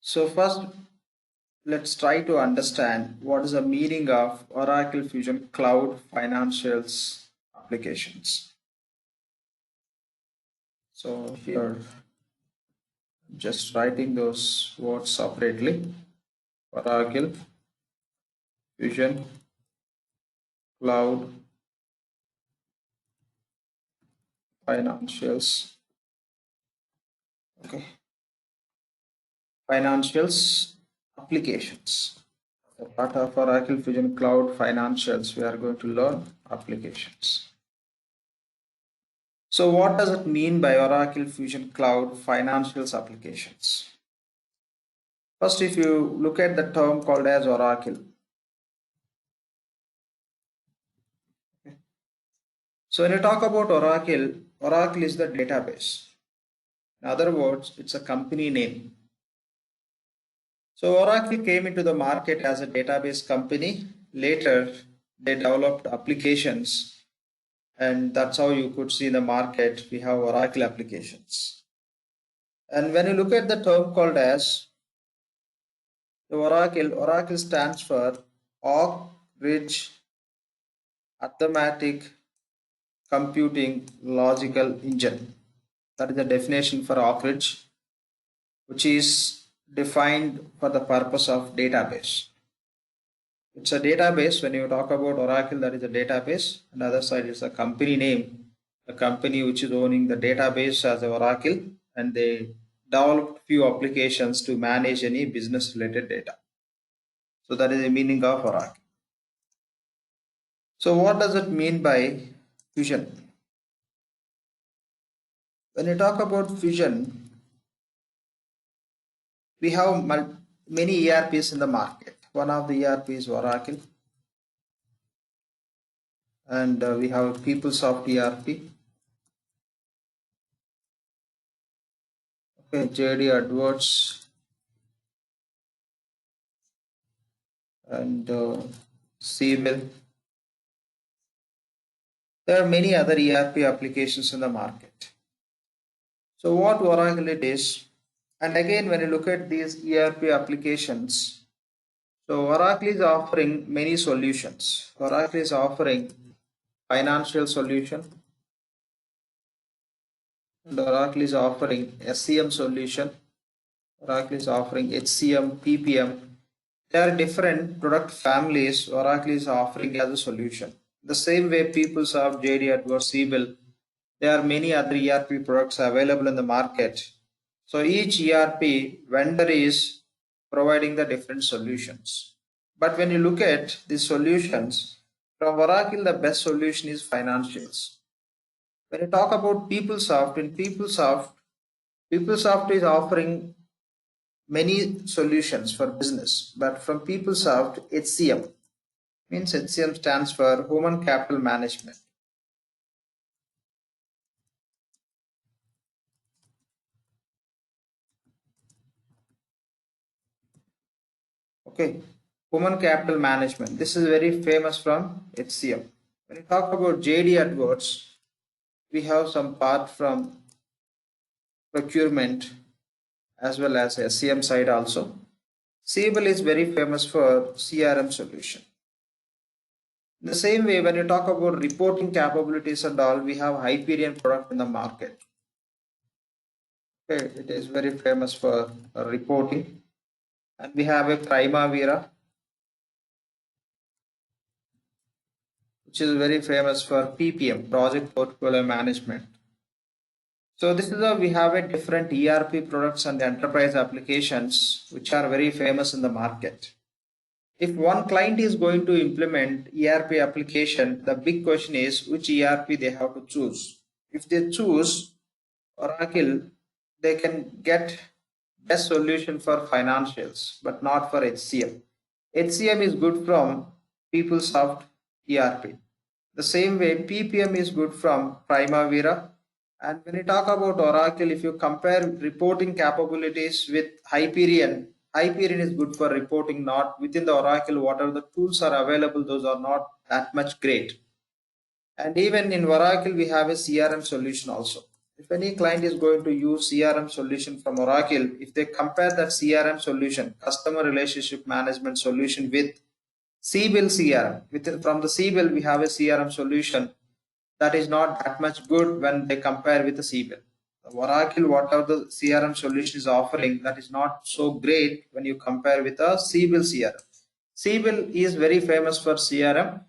So first, let's try to understand what is the meaning of Oracle Fusion Cloud Financials applications. So here, just writing those words separately. Oracle Fusion Cloud Financials. Okay, Financials applications. So part of Oracle Fusion Cloud Financials, we are going to learn applications. So what does it mean by Oracle Fusion Cloud Financials applications? First, if you look at the term called as Oracle. So when you talk about Oracle, Oracle is the database. In other words, it's a company name. So Oracle came into the market as a database company. Later, they developed applications, and that's how you could see in the market we have Oracle applications. And when you look at the term called as the Oracle stands for Oak Ridge Arithmetic Computing Logical Engine. That is the definition for Oak Ridge, which is defined for the purpose of database. It's a database. When you talk about Oracle, that is a database. And the other side is a company name, a company which is owning the database as Oracle, and they developed few applications to manage any business related data. So that is the meaning of Oracle. So what does it mean by fusion? When you talk about fusion, we have many ERPs in the market. One of the ERP is Oracle, and we have PeopleSoft ERP. Okay, JD Edwards, and Siebel. There are many other ERP applications in the market. So what Oracle it is, and again when you look at these ERP applications, so Oracle is offering many solutions. Oracle is offering financial solution, and Oracle is offering SCM solution. Oracle is offering HCM, PPM. There are different product families Oracle is offering as a solution. The same way PeopleSoft, JD Edwards, Siebel, there are many other ERP products available in the market. So each ERP vendor is providing the different solutions. But when you look at these solutions, from Oracle, the best solution is financials. When you talk about PeopleSoft, in PeopleSoft is offering many solutions for business, but from PeopleSoft, HCM means HCM stands for Human Capital Management. Okay, Human Capital Management. This is very famous from HCM. When you talk about JD Edwards, we have some part from procurement as well as SCM side also. Siebel is very famous for CRM solution. In the same way, when you talk about reporting capabilities and all, we have Hyperion product in the market. Okay, it is very famous for reporting. And we have a Primavera, which is very famous for PPM, Project Portfolio Management. So this is how we have a different ERP products and enterprise applications which are very famous in the market. If one client is going to implement ERP application, the big question is which ERP they have to choose. If they choose Oracle, they can get best solution for financials, but not for HCM. HCM is good from PeopleSoft ERP. The same way PPM is good from Primavera. And when you talk about Oracle, if you compare reporting capabilities with Hyperion, Hyperion is good for reporting, not within the Oracle. Whatever the tools are available, those are not that much great. And even in Oracle, we have a CRM solution also. If any client is going to use CRM solution from Oracle, if they compare that CRM solution, customer relationship management solution with CBIL CRM, from the CBIL we have a CRM solution that is not that much good when they compare with the CBIL. The Oracle, whatever the CRM solution is offering, that is not so great when you compare with a CBIL CRM. CBIL is very famous for CRM.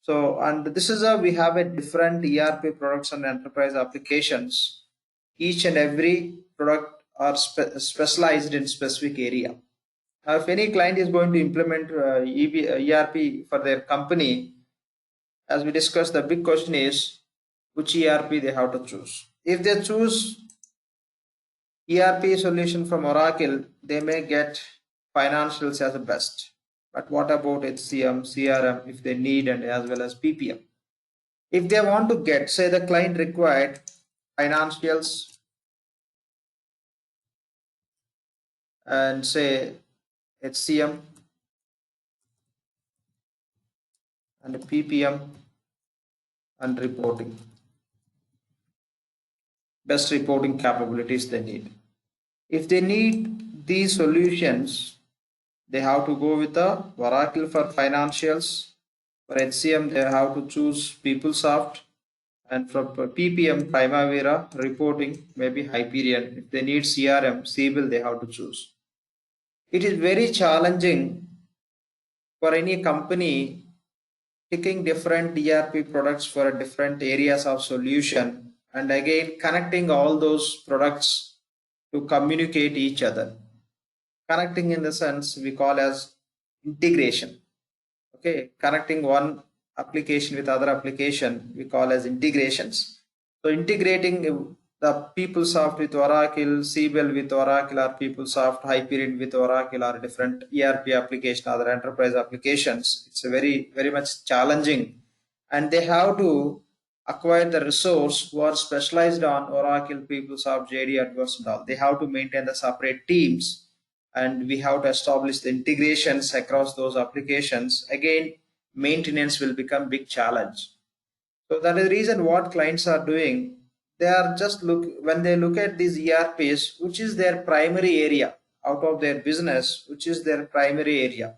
So, and this is we have a different ERP products and enterprise applications. Each and every product are specialized in specific area. Now, if any client is going to implement ERP for their company, as we discussed, the big question is which ERP they have to choose. If they choose ERP solution from Oracle, they may get financials as the best. But what about HCM, CRM if they need, and as well as PPM? If they want to get, say the client required financials and say HCM and PPM and reporting, best reporting capabilities they need. If they need these solutions, they have to go with the Oracle for financials. For HCM, they have to choose PeopleSoft, and for PPM, Primavera, reporting, maybe Hyperion. If they need CRM, CBIL, they have to choose. It is very challenging for any company picking different ERP products for different areas of solution, and again connecting all those products to communicate each other. Connecting in the sense we call as integration. Okay, connecting one application with other application we call as integrations. So integrating the PeopleSoft with Oracle, CBIL with Oracle, or PeopleSoft, Hyperion with Oracle, or different ERP application, other enterprise applications, it's a very much challenging, and they have to acquire the resource who are specialized on Oracle, PeopleSoft, JD Edwards and all. They have to maintain the separate teams, and we have to establish the integrations across those applications. Again, maintenance will become big challenge. So that is the reason what clients are doing. They are just when they look at these ERPs, which is their primary area out of their business, which is their primary area.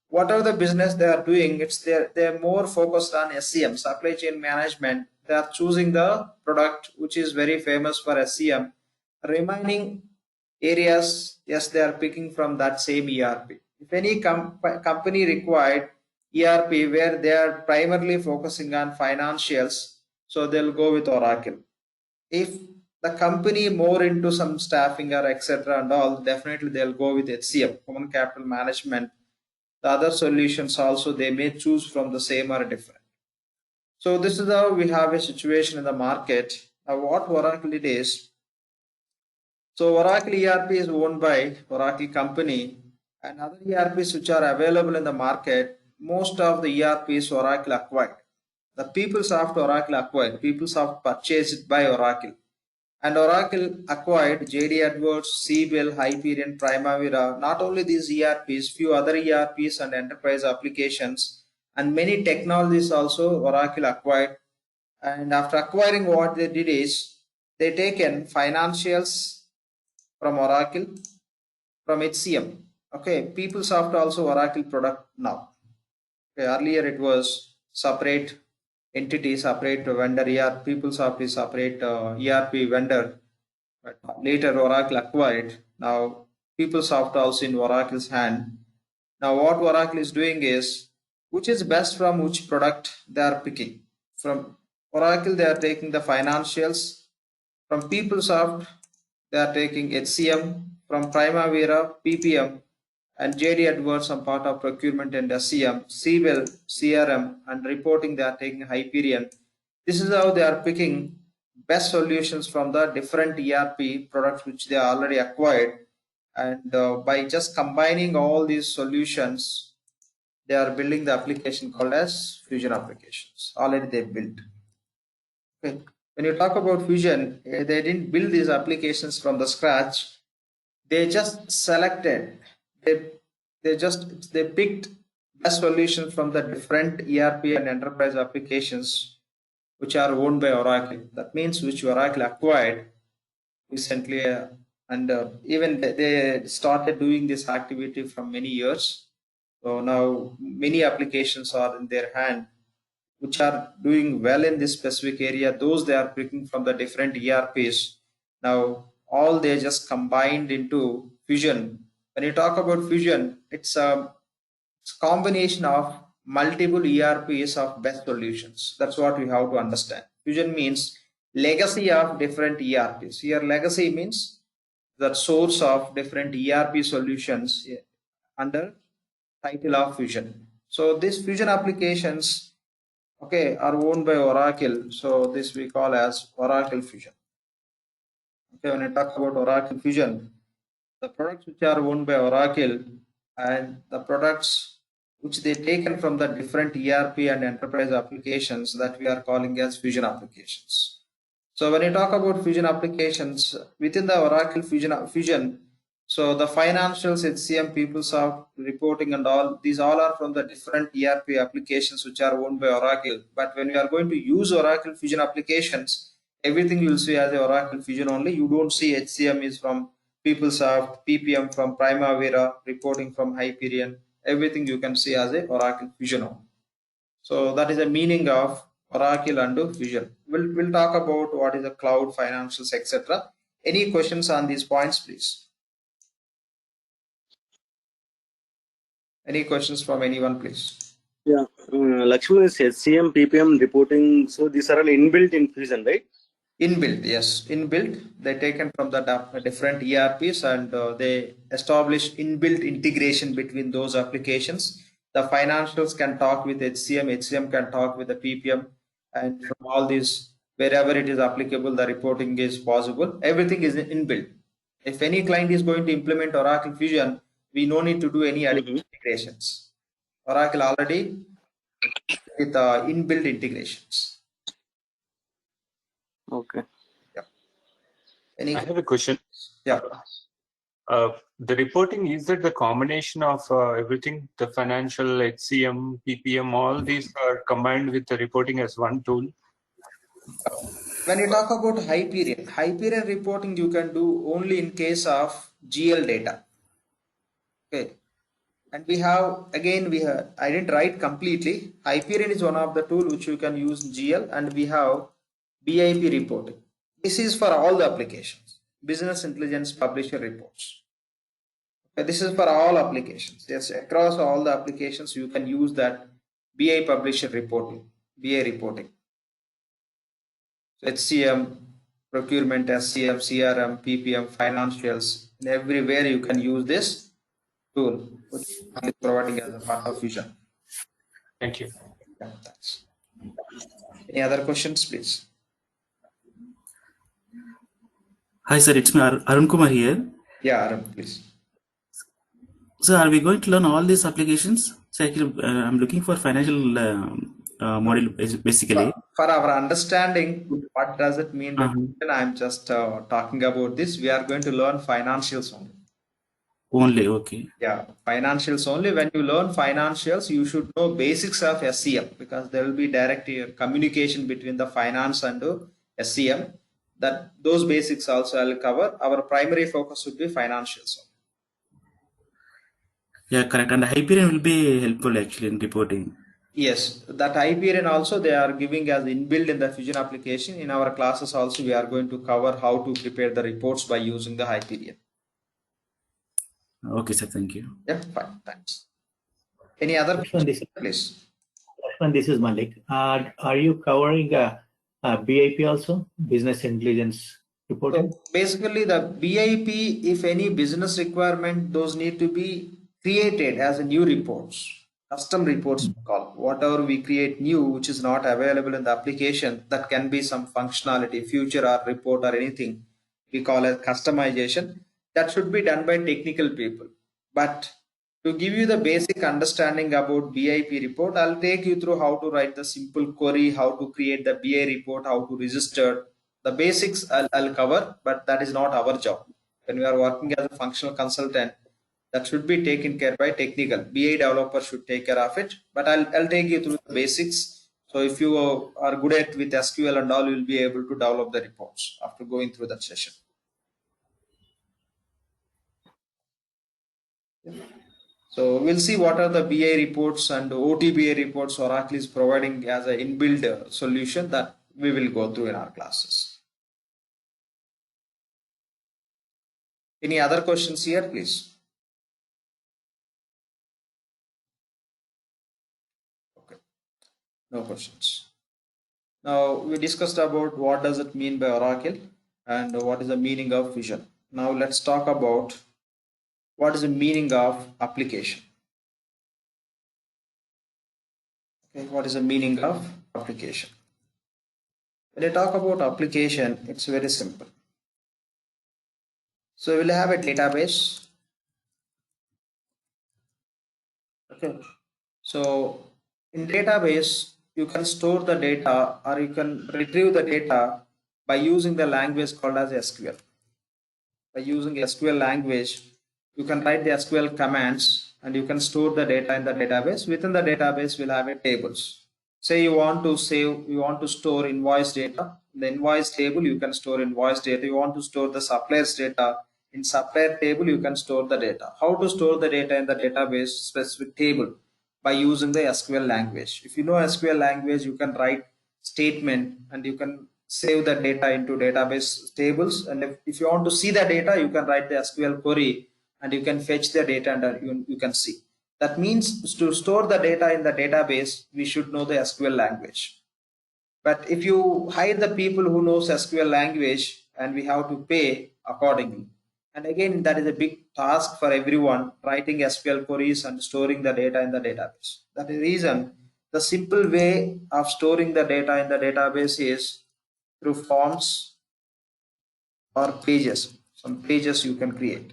Whatever the business they are doing, they're more focused on SCM, supply chain management. They are choosing the product which is very famous for SCM. Remaining areas, yes, they are picking from that same ERP. If any company required ERP where they are primarily focusing on financials, so they'll go with Oracle. If the company more into some staffing or etc. and all, definitely they'll go with HCM, human capital management. The other solutions also they may choose from the same or different. So this is how we have a situation in the market. Now what Oracle it is. So Oracle ERP is owned by Oracle company, and other ERPs which are available in the market, most of the ERPs Oracle acquired. The PeopleSoft Oracle acquired, PeopleSoft purchased by Oracle. And Oracle acquired JD Edwards, CBIL, Hyperion, Primavera, not only these ERPs, few other ERPs and enterprise applications, and many technologies also Oracle acquired. And after acquiring, what they did is they taken financials from Oracle, from HCM. Okay, PeopleSoft also Oracle product now. Okay, earlier it was separate entity, separate vendor. PeopleSoft is separate ERP vendor. But later Oracle acquired. Now PeopleSoft also in Oracle's hand. Now what Oracle is doing is, which is best from which product they are picking. From Oracle they are taking the financials. From PeopleSoft they are taking HCM. From Primavera, PPM, and JD Edwards some part of procurement and SCM, CBIL, CRM, and reporting they are taking Hyperion. This is how they are picking best solutions from the different ERP products which they already acquired, and by just combining all these solutions, they are building the application called as Fusion applications. Already they built. Okay. When you talk about Fusion, they didn't build these applications from the scratch. They just selected, they picked best solutions from the different ERP and enterprise applications which are owned by Oracle. That means which Oracle acquired, recently, and even they started doing this activity from many years. So now many applications are in their hand which are doing well in this specific area. Those they are picking from the different ERPs. Now all they just combined into Fusion. When you talk about Fusion, it's a combination of multiple ERPs of best solutions. That's what we have to understand. Fusion means legacy of different ERPs. Here, legacy means the source of different ERP solutions under title of Fusion. So these Fusion applications, okay, are owned by Oracle. So this we call as Oracle Fusion. Okay, when I talk about Oracle Fusion, the products which are owned by Oracle and the products which they taken from the different ERP and enterprise applications that we are calling as Fusion applications. So when you talk about Fusion applications within the Oracle Fusion, so the financials, HCM, PeopleSoft, reporting and all, these all are from the different ERP applications which are owned by Oracle. But when we are going to use Oracle Fusion applications, everything you will see as a Oracle Fusion only. You don't see HCM is from PeopleSoft, PPM from Primavera, reporting from Hyperion. Everything you can see as a Oracle Fusion only. So that is the meaning of Oracle and Fusion. We'll talk about what is a cloud, financials, etc. Any questions on these points, please? Any questions from anyone, please? Yeah, Lakshman is HCM, PPM reporting. So these are all inbuilt in Fusion, right? Inbuilt, yes, inbuilt. They taken from the different ERPs and they establish inbuilt integration between those applications. The financials can talk with HCM, HCM can talk with the PPM, and from all these, wherever it is applicable, the reporting is possible. Everything is inbuilt. If any client is going to implement Oracle Fusion, we no need to do any additional integrations. Oracle already with inbuilt integrations. Okay. Yeah. I have a question. Yeah. The reporting, is that the combination of everything, the financial, HCM, PPM, all these are combined with the reporting as one tool? When you talk about Hyperion reporting you can do only in case of GL data. Okay. And we have, I didn't write completely. Hyperion is one of the tool which you can use in GL, and we have BIP reporting. This is for all the applications. Business Intelligence Publisher Reports. Okay, this is for all applications. Yes, across all the applications you can use that BI Publisher reporting, BI reporting. HCM, procurement, SCM, CRM, PPM, financials, and everywhere you can use this tool, which is providing as a part of Fusion. Thank you. Yeah, thanks. Any other questions, please? Hi, sir. It's me, Arun Kumar here. Yeah, Arun, please. So, are we going to learn all these applications? So, actually, I'm looking for financial model basically. For our understanding, what does it mean? I'm just talking about this. We are going to learn financials only. Only, okay. Yeah, financials only. When you learn financials, you should know basics of SCM, because there will be direct communication between the finance and SCM. That those basics also I'll cover. Our primary focus would be financials. Yeah, correct. And Hyperion will be helpful actually in reporting. Yes, that Hyperion also they are giving as inbuilt in the Fusion application. In our classes also we are going to cover how to prepare the reports by using the Hyperion. Okay, sir. Thank you. Yeah, fine. Thanks. Any other questions, please? This is Malik. Are you covering BIP also, business intelligence reporting? So basically, the BIP, if any business requirement, those need to be created as a new reports, custom reports called. Whatever we create new, which is not available in the application, that can be some functionality, feature or report or anything, we call it customization. That should be done by technical people. But to give you the basic understanding about BIP report, I'll take you through how to write the simple query, how to create the BI report, how to register. The basics I'll cover, but that is not our job. When we are working as a functional consultant, that should be taken care by technical. BI developer should take care of it, but I'll take you through the basics. So if you are good at with SQL and all, you'll be able to develop the reports after going through that session. So we'll see what are the BI reports and OTBA reports Oracle is providing as an inbuilt solution that we will go through in our classes. Any other questions here, please? Okay, no questions. Now we discussed about what does it mean by Oracle and what is the meaning of vision. Now let's talk about what is the meaning of application. Okay, what is the meaning of application? When I talk about application, it's very simple. So we'll have a database. Okay. So in database, you can store the data or you can retrieve the data by using the language called as SQL. By using SQL language, you can write the SQL commands and you can store the data in the database. Within the database, we'll have a tables. Say you want to store invoice data. In the invoice table, you can store invoice data. You want to store the suppliers data. In supplier table, you can store the data. How to store the data in the database specific table? By using the SQL language. If you know SQL language, you can write statement and you can save the data into database tables. And if you want to see the data, you can write the SQL query and you can fetch the data and you can see. That means to store the data in the database, we should know the SQL language. But if you hire the people who knows SQL language, and we have to pay accordingly. And again, that is a big task for everyone, writing SQL queries and storing the data in the database. That is the reason the simple way of storing the data in the database is through forms or pages. Some pages you can create.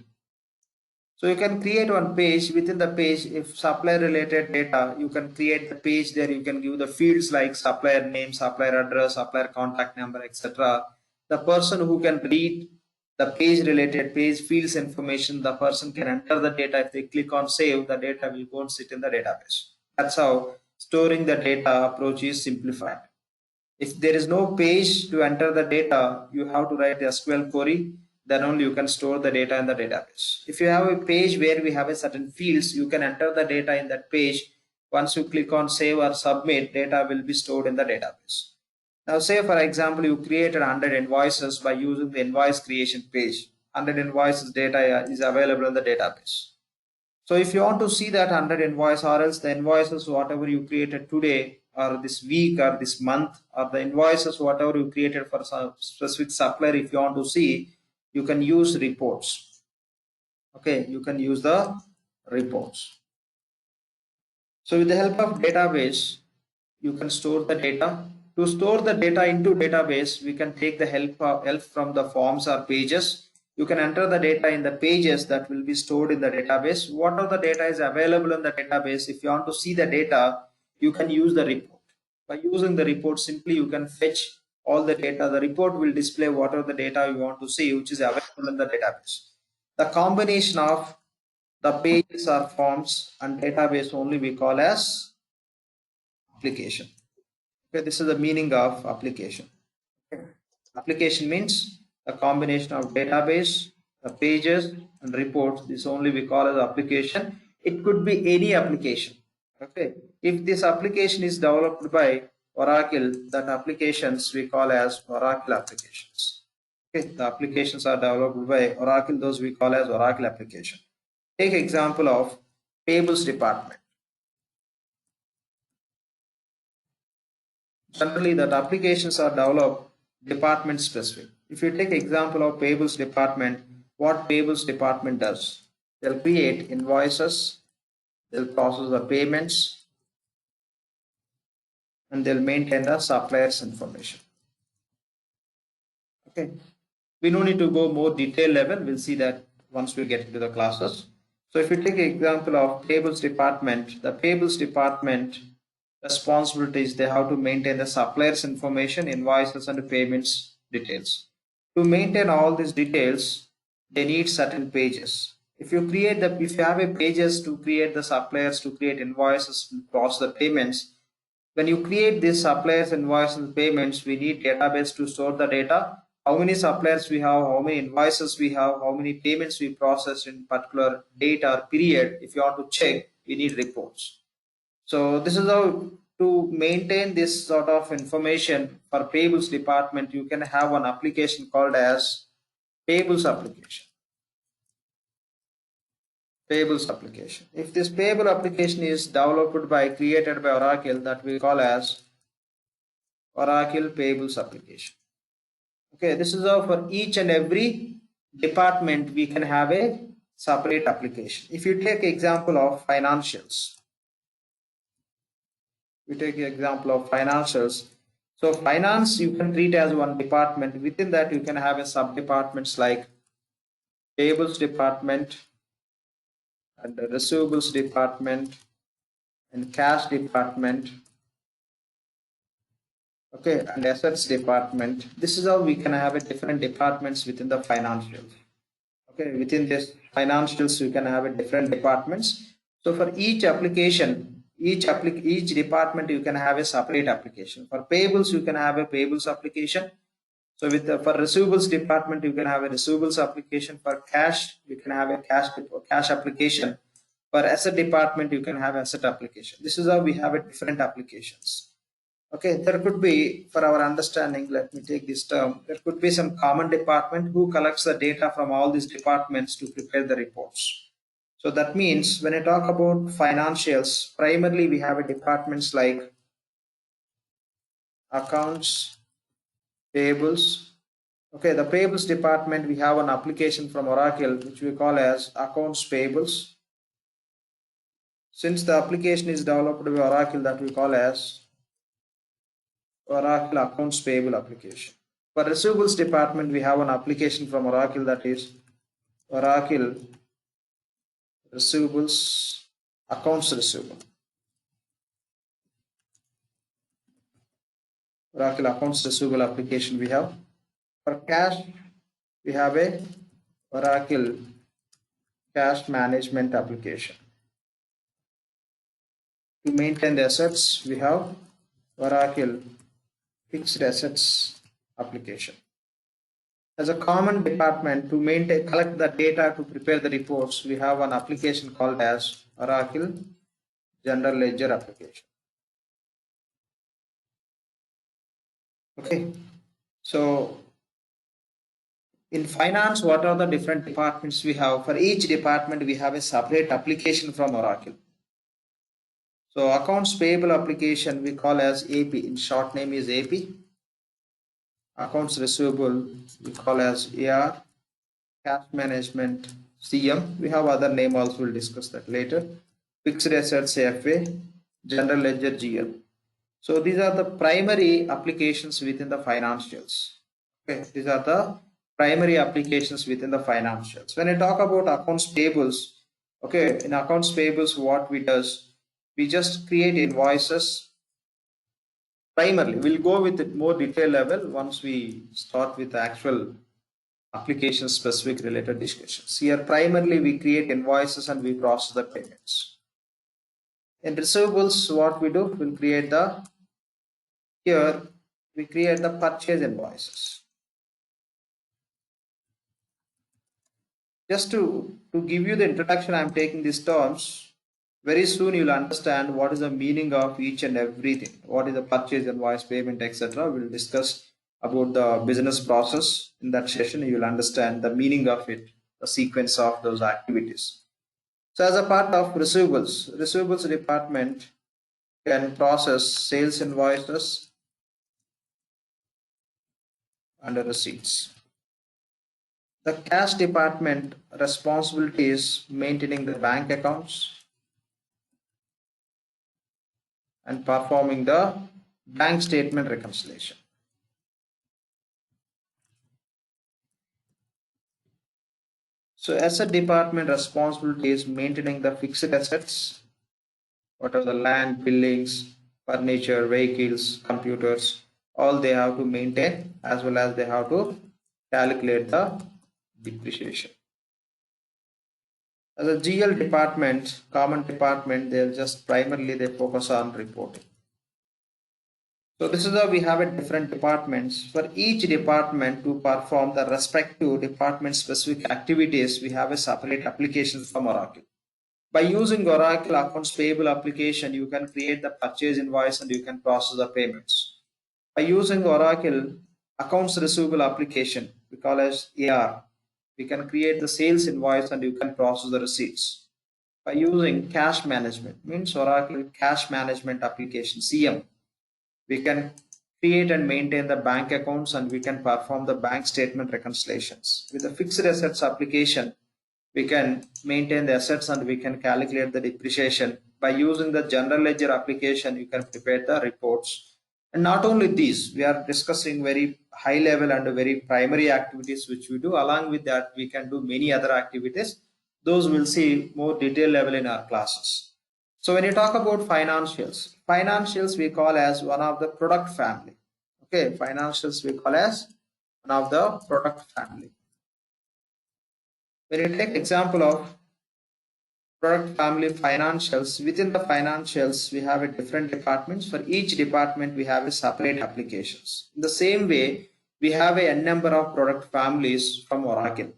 So you can create one page. Within the page, if supplier related data, you can create the page there. You can give the fields like supplier name, supplier address, supplier contact number, etc. The person who can read the page related page fields information, the person can enter the data. If they click on save, the data will go and sit in the database. That's how storing the data approach is simplified. If there is no page to enter the data, you have to write the SQL query, then only you can store the data in the database. If you have a page where we have a certain fields, you can enter the data in that page. Once you click on save or submit, data will be stored in the database. Now say for example, you created 100 invoices by using the invoice creation page. 100 invoices data is available in the database. So if you want to see that 100 invoice or else the invoices whatever you created today or this week or this month or the invoices whatever you created for some specific supplier, if you want to see, you can use reports. Okay, you can use the reports. So with the help of database, you can store the data. To store the data into database, we can take the help from the forms or pages. You can enter the data in the pages that will be stored in the database. What are the data is available in the database? If you want to see the data, you can use the report. By using the report, simply you can fetch all the data. The report will display what are the data you want to see, which is available in the database. The combination of the pages or forms and database only we call as application. Okay, this is the meaning of application. Okay. Application means a combination of database, the pages and reports. This only we call as application. It could be any application. Okay, if this application is developed by Oracle, that applications we call as Oracle applications. Okay, the applications are developed by Oracle, those we call as Oracle application. Take example of payables department. Generally, that applications are developed department specific. If you take example of payables department, what payables department does? They'll create invoices, they'll process the payments, and they'll maintain the suppliers information. Okay, we don't need to go more detailed level. We'll see that once we get into the classes. So if you take example of payables department, the payables department responsibilities, they have to maintain the suppliers information, invoices and payments details. To maintain all these details, they need certain pages. If you have a pages to create the suppliers, to create invoices, to process the payments, when you create these suppliers, invoices and payments, we need database to store the data. how many suppliers we have, how many invoices we have, how many payments we processed in particular date or period. If you want to check, we need reports. So this is how to maintain this sort of information for payables department. You can have an application called as payables application. Payables application. If this payable application is developed by created by Oracle, that we call as Oracle payables application. Okay, this is how for each and every department we can have a separate application. If you take example of financials, we take the example of financials. So finance you can treat as one department. Within that you can have a sub departments like payables department and the receivables department and cash department. Okay, and assets department. This is how we can have a different departments within the financials. Okay, within this financials you can have a different departments. So for each application, each department you can have a separate application. For payables you can have a payables application. So with for receivables department you can have a receivables application. For cash you can have a cash application. For asset department you can have asset application. This is how we have a different applications. Okay, there could be, for our understanding, let me take this term, there could be some common department who collects the data from all these departments to prepare the reports. So that means when I talk about financials, primarily we have a departments like accounts, payables. Okay, the payables department, we have an application from Oracle which we call as accounts payables. Since the application is developed by Oracle, that we call as Oracle accounts payable application. For receivables department, we have an application from Oracle, that is Oracle receivables accounts receivable. Oracle accounts receivable application we have. For cash, we have a Oracle cash management application. To maintain the assets, we have Oracle fixed assets application. As a common department to collect the data to prepare the reports, we have an application called as Oracle General Ledger application. Okay, so in finance, what are the different departments we have? For each department, we have a separate application from Oracle. So accounts payable application we call as AP, in short name is AP. Accounts receivable we call as AR. Cash management CM, we have other name also, we'll discuss that later. Fixed assets FA, general ledger GL. So these are the primary applications within the financials. Okay, these are the primary applications within the financials. When I talk about accounts payables, okay, in accounts payables what we does, we just create invoices. Primarily, we'll go with it more detail level once we start with the actual application specific related discussions. Here, primarily we create invoices and we process the payments. In receivables, what we do, we'll create the, here we create the purchase invoices. Just to give you the introduction, I'm taking these terms. Very soon you'll understand what is the meaning of each and everything. What is the purchase, invoice, payment, etc. We'll discuss about the business process in that session. You'll understand the meaning of it, the sequence of those activities. So as a part of receivables department can process sales invoices and receipts. The cash department responsibility is maintaining the bank accounts and performing the bank statement reconciliation. So asset department responsibility is maintaining the fixed assets, what are the land, buildings, furniture, vehicles, computers, all they have to maintain, as well as they have to calculate the depreciation. As a GL department, common department, they'll just primarily they focus on reporting. So this is how we have it different departments. For each department to perform the respective department specific activities, we have a separate application from Oracle. By using Oracle Accounts Payable application, you can create the purchase invoice and you can process the payments. By using Oracle Accounts Receivable application, we call as AR, we can create the sales invoice and you can process the receipts. By using cash management, means Oracle Cash Management application, CM, we can create and maintain the bank accounts and we can perform the bank statement reconciliations. With the fixed assets application, we can maintain the assets and we can calculate the depreciation. By using the general ledger application, you can prepare the reports. And not only these, we are discussing very high level and very primary activities which we do. Along with that, we can do many other activities. Those we'll see more detailed level in our classes. So when you talk about financials we call as one of the product family. Okay, financials we call as one of the product family. When you take example of product family financials, within the financials we have a different departments. For each department we have a separate applications. In the same way, we have a number of product families from Oracle.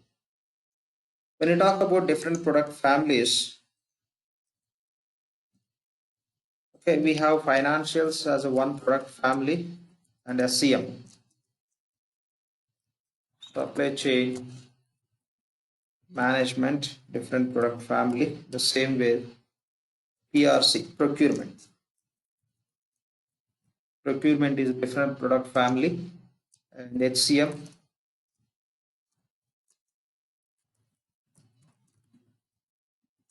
When you talk about different product families, okay, we have financials as a one product family and SCM, supply chain management, different product family. The same way, PRC, procurement is a different product family, and HCM,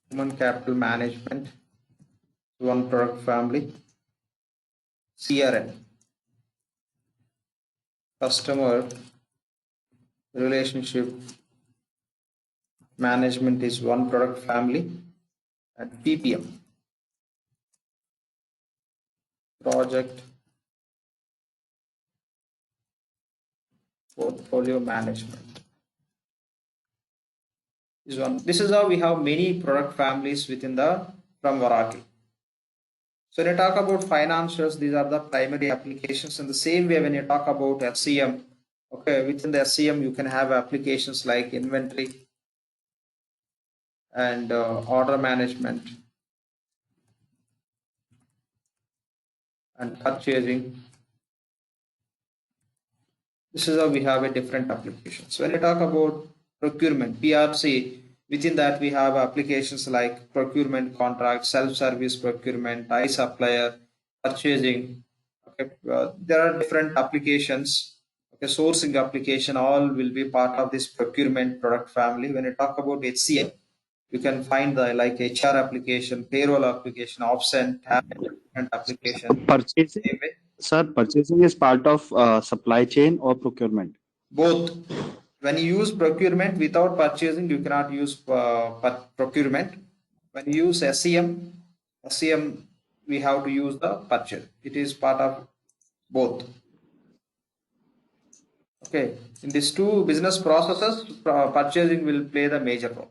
human capital management, one product family. CRM, customer relationship management, is one product family. And PPM, project portfolio management, is one. This is how we have many product families within the from Oracle. So when you talk about financials, these are the primary applications. In the same way, when you talk about SCM, okay, within the SCM you can have applications like inventory and order management and purchasing. This is how we have a different applications. So when you talk about procurement, PRC, within that we have applications like procurement contract, self-service procurement, iSupplier, purchasing. Okay, there are different applications. Okay, sourcing application, all will be part of this procurement product family. When you talk about HCM, you can find the like HR application, payroll application, option, different application. Purchasing, sir, purchasing is part of supply chain or procurement? Both. When you use procurement without purchasing, you cannot use procurement. When you use SCM, we have to use the purchase. It is part of both. Okay, in these two business processes, purchasing will play the major role.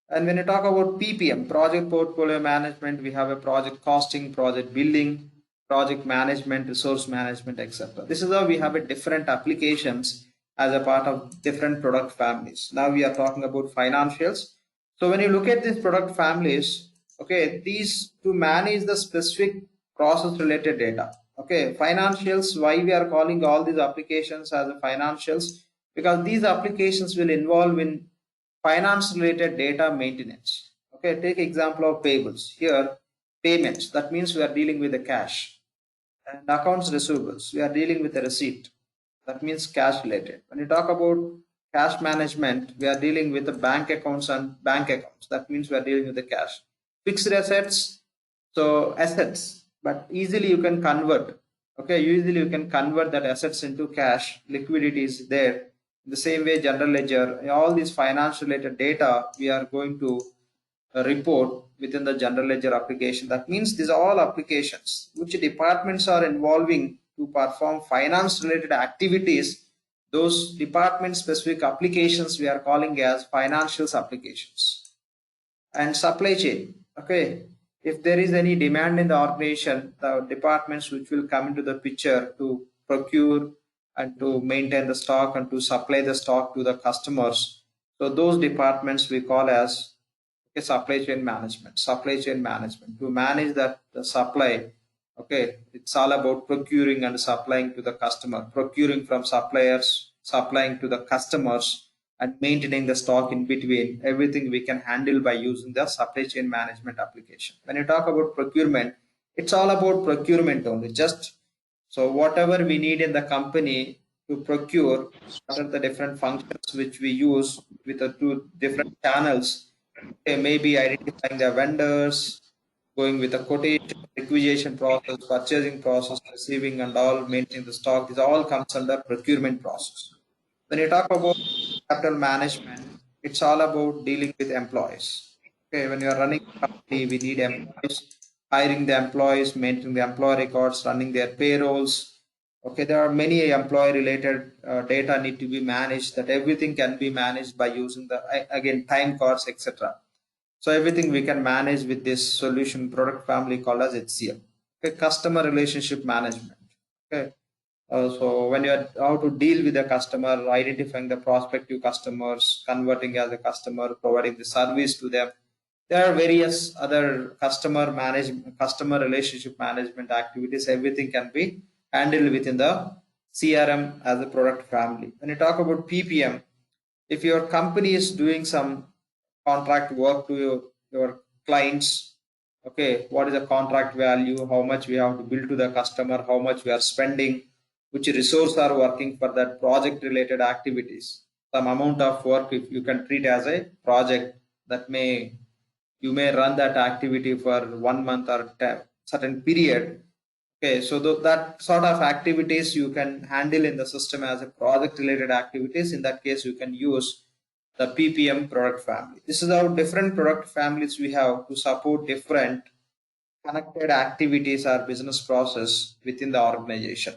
And when you talk about PPM, project portfolio management, we have a project costing, project billing, project management, resource management, etc. This is how we have a different applications as a part of different product families. Now we are talking about financials. So when you look at these product families, okay, these to manage the specific process related data. Okay, financials, why we are calling all these applications as a financials? Because these applications will involve in finance related data maintenance. Okay, take example of payables. Here, payments, that means we are dealing with the cash. And accounts receivables, we are dealing with the receipt. That means cash related. When you talk about cash management, we are dealing with the bank accounts and bank accounts. That means we are dealing with the cash. Fixed assets, so assets, but easily you can convert. Okay, usually you can convert that assets into cash. Liquidity is there. In the same way, general ledger, all these finance related data we are going to report within the general ledger application. That means these are all applications which departments are involving to perform finance related activities. Those department specific applications we are calling as financials applications. And supply chain, okay, if there is any demand in the organization, the departments which will come into the picture to procure and to maintain the stock and to supply the stock to the customers. So those departments we call as supply chain management. Supply chain management to manage that the supply. Okay, it's all about procuring and supplying to the customer, procuring from suppliers, supplying to the customers, and maintaining the stock in between. Everything we can handle by using the supply chain management application. When you talk about procurement, it's all about procurement only. Just so whatever we need in the company to procure, what are the different functions which we use with the two different channels. Okay, maybe identifying the vendors, going with a quotation, requisition process, purchasing process, receiving and all, maintaining the stock. This all comes under procurement process. When you talk about capital management, it's all about dealing with employees. Okay, when you are running a company, we need employees, hiring the employees, maintaining the employee records, running their payrolls. Okay, there are many employee related data need to be managed. That everything can be managed by using the again time cards, etc. So everything we can manage with this solution product family called as HCM. Okay, customer relationship management. Okay, so when you are how to deal with the customer, identifying the prospective customers, converting as a customer, providing the service to them. There are various other customer relationship management activities. Everything can be handled within the CRM as a product family. When you talk about PPM, if your company is doing some contract work to your clients, okay, what is the contract value, how much we have to bill to the customer, how much we are spending, which resources are working for that project related activities. Some amount of work, if you can treat as a project, that you may run that activity for 1 month or certain period. Okay, so that sort of activities you can handle in the system as a project related activities. In that case, you can use the PPM product family. This is how different product families we have to support different connected activities or business process within the organization.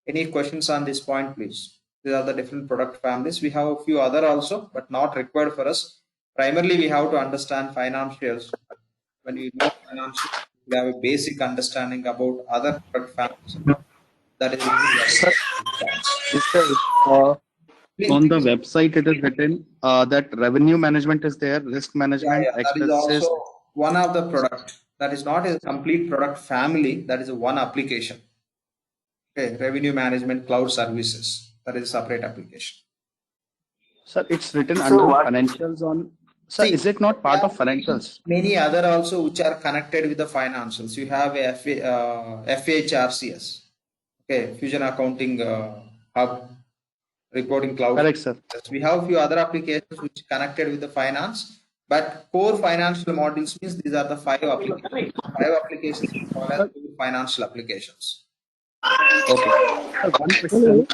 Any questions on this point, please? These are the different product families. We have a few other also, but not required for us. Primarily, we have to understand financials. When we know financials, we have a basic understanding about other product families. That is on the website it is written that revenue management is there, risk management, that is expenses. also one of the product. That is not a complete product family. That is a one application. Okay, revenue management cloud services. That is a separate application. Sir, it's written under financials on. Sir, is it not part of financials? Many other also which are connected with the financials. You have a FHRCS. Okay, Fusion Accounting Hub, reporting cloud. Correct, sir. We have a few other applications which connected with the finance, but core financial modules means these are the 5 applications. 5 applications we call as financial applications. Okay. One question.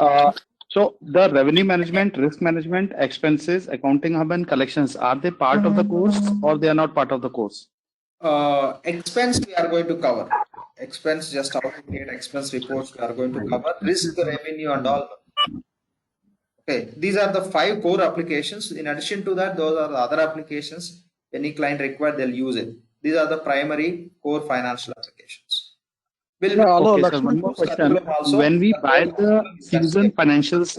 So the revenue management, risk management, expenses, accounting hub, and collections, are they part of the course or they are not part of the course? Expense we are going to cover. Expense, just how to create expense reports we are going to cover. Risk, revenue, and all. Okay, these are the 5 core applications. In addition to that, those are the other applications. Any client required, they'll use it. These are the primary core financial applications. Okay, sir, one more question. When we buy the Fusion Financials,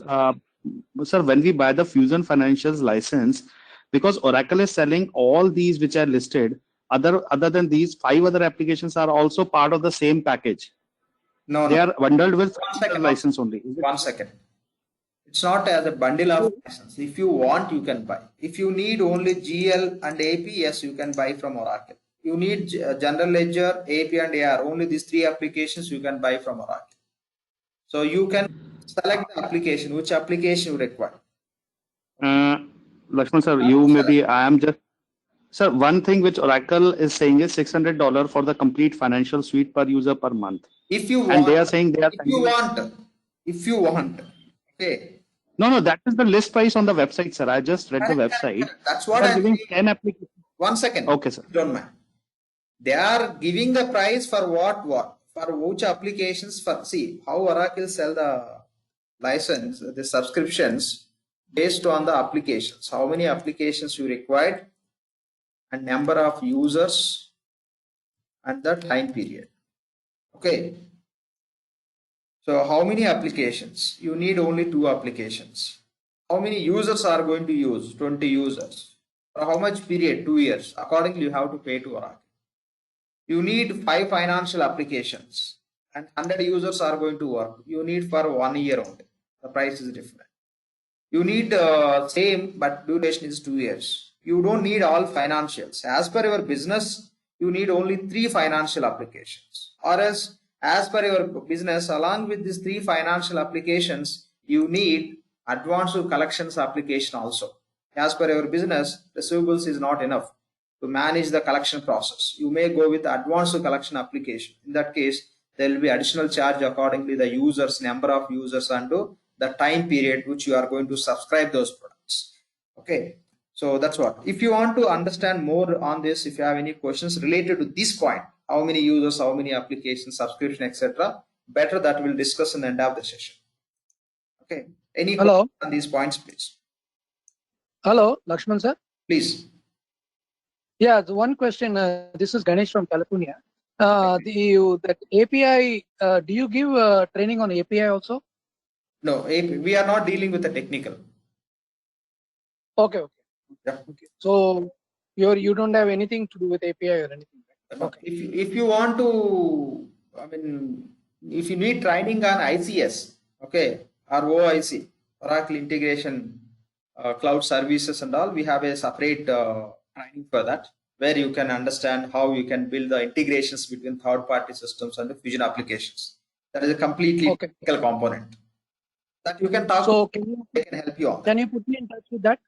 sir, when we buy the Fusion Financials license, because Oracle is selling all these which are listed, other than these 5 other applications are also part of the same package. No, they are bundled with license only. 1 second. It's not as a bundle of license. If you want, you can buy. If you need only GL and AP, yes, you can buy from Oracle. You need General Ledger, AP and AR. Only these 3 applications you can buy from Oracle. So you can select the application, which application you require. Lakshman sir, you maybe I am just. Sir, one thing which Oracle is saying is $600 for the complete financial suite per user per month. If you want, and they are saying they are. If you want, okay. No, that is the list price on the website, sir. I just read the website. That's what I'm giving 10 applications. 1 second. Okay, sir. Don't mind. They are giving the price for what? For which applications? For see how Oracle sell the license, the subscriptions based on the applications. How many applications you required, and number of users, and the time period. Okay. So how many applications? You need only 2 applications. How many users are going to use? 20 users. For how much period? 2 years. Accordingly, you have to pay to Oracle. You need 5 financial applications and 100 users are going to work. You need for 1 year only. The price is different. You need same, but duration is 2 years. You don't need all financials. As per your business, you need only 3 financial applications. Or else, as per your business, along with these 3 financial applications, you need advanced collections application also. As per your business, receivables is not enough to manage the collection process. You may go with the advanced collection application. In that case, there will be additional charge accordingly the users, number of users, and the time period which you are going to subscribe those products. Okay, so that's what. If you want to understand more on this, if you have any questions related to this point, how many users, how many applications, subscription, etc., better that we'll discuss in the end of the session. Okay, any Hello. questions on these points, please? Hello, Lakshman sir. Please. Yeah, the one question. This is Ganesh from California. That API. Do you give training on API also? No, we are not dealing with the technical. Okay. Yeah. Okay. So you don't have anything to do with API or anything, right? Okay. If you want to, I mean, if you need training on ICS, okay, or OIC, Oracle Integration Cloud Services and all, we have a separate training for that, where you can understand how you can build the integrations between third-party systems and the Fusion applications. That is a completely technical component that you can talk. So they can help you on. Can you put me in touch with that?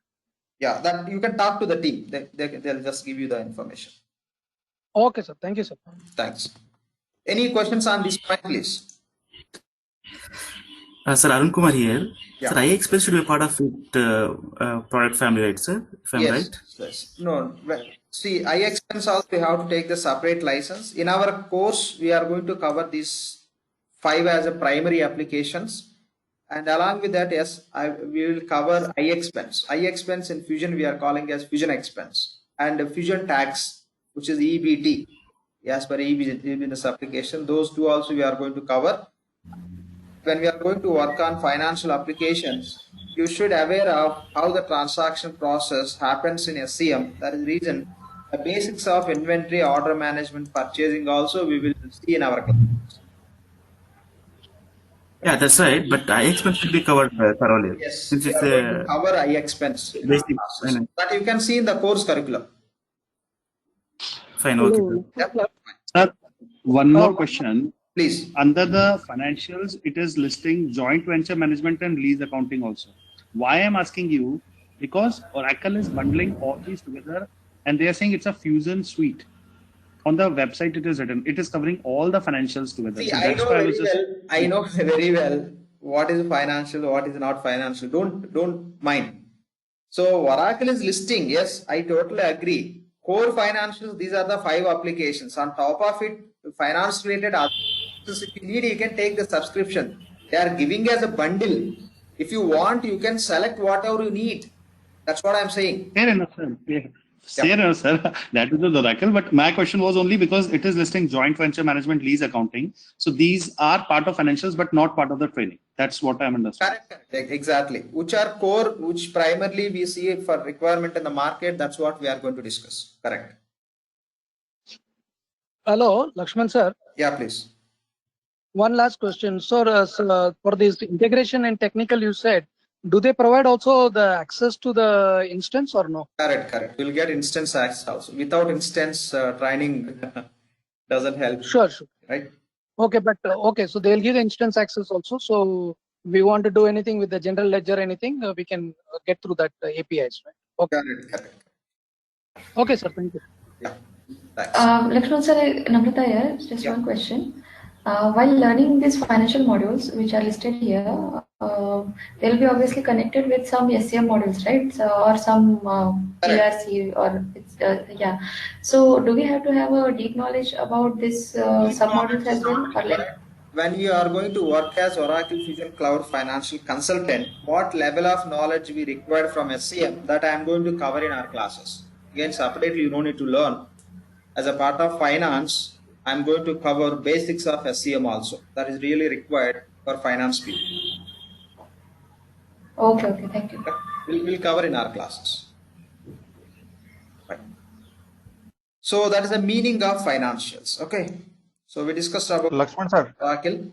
Yeah, that you can talk to the team. They'll just give you the information. Okay, sir. Thank you, sir. Thanks. Any questions on this point, please? Sir, Arun Kumar here. Yeah. Sir, iExpense should be part of it product family, right, sir? If I'm right? Yes. No. Well, see, iExpense also we have to take the separate license. In our course, we are going to cover these 5 as a primary applications. And along with that, yes, we will cover iExpense. iExpense in Fusion, we are calling as Fusion Expense. And Fusion Tax, which is EBT. As per e-business application, those 2 also we are going to cover. When we are going to work on financial applications, you should aware of how the transaction process happens in SCM. That is the reason the basics of inventory, order management, purchasing also we will see in our class. Yeah, that's right. But iExpense should be covered thoroughly. Yes, Since we it's are going to cover iExpense in our basic. classes. That you can see in the course curriculum. Fine, okay. Yep. Sir, one more question. Please. Under the financials, it is listing joint venture management and lease accounting also. Why I'm asking you? Because Oracle is bundling all these together and they are saying it's a Fusion suite. On the website, it is written. It is covering all the financials together. See, So I that's know why very well. I know very well what is financial, what is not financial. Don't mind. So Oracle is listing. Yes, I totally agree. Core financials. These are the 5 applications. On top of it, finance related. If you need, you can take the subscription. They are giving as a bundle. If you want, you can select whatever you need. That's what I'm saying. Fair enough, sir. Fair enough, sir. That is the Oracle. But my question was only because it is listing joint venture management, lease accounting. So these are part of financials, but not part of the training. That's what I'm understanding. Correct. Exactly. Which are core, which primarily we see for requirement in the market. That's what we are going to discuss. Correct. Hello, Lakshman sir. Yeah, please. One last question. So, for this integration and technical, you said, do they provide also the access to the instance or no? Correct. We'll get instance access also. Without instance, training doesn't help. Sure. Right? Okay, but okay, so they'll give the instance access also. So we want to do anything with the general ledger, anything, we can get through that APIs, right? Okay. Correct. Okay, sir. Thank you. Yeah. Thanks. Lakshman sir, Namrata here. Just one question. While learning these financial modules, which are listed here, they'll be obviously connected with some SCM modules, right? So, or some ERC, or yeah. So, do we have to have a deep knowledge about this sub modules as well, or like? When you are going to work as Oracle Fusion Cloud Financial Consultant, what level of knowledge we require from SCM, that I am going to cover in our classes. Again, separately, you don't need to learn. As a part of finance, I'm going to cover basics of SCM also. That is really required for finance people. Okay, thank you. We'll cover in our classes. Right. So that is the meaning of financials. Okay. So we discussed about Lakshman sir. Oracle.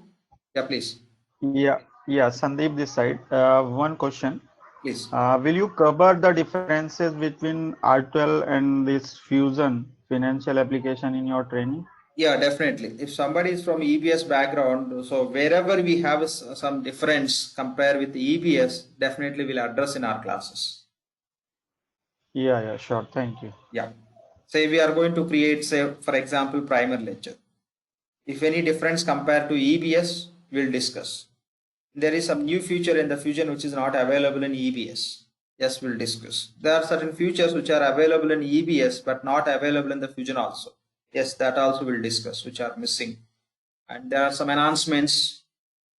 Yeah, please. Yeah, Sandeep this side. One question. Please. Will you cover the differences between R12 and this Fusion financial application in your training? Yeah, definitely. If somebody is from EBS background, so wherever we have some difference compared with EBS, definitely we'll address in our classes. Yeah, sure. Thank you. Yeah. Say we are going to create, say, for example, primer ledger. If any difference compared to EBS, we'll discuss. There is some new feature in the Fusion which is not available in EBS. Yes, we'll discuss. There are certain features which are available in EBS but not available in the Fusion also. Yes, that also we'll discuss, which are missing. And there are some enhancements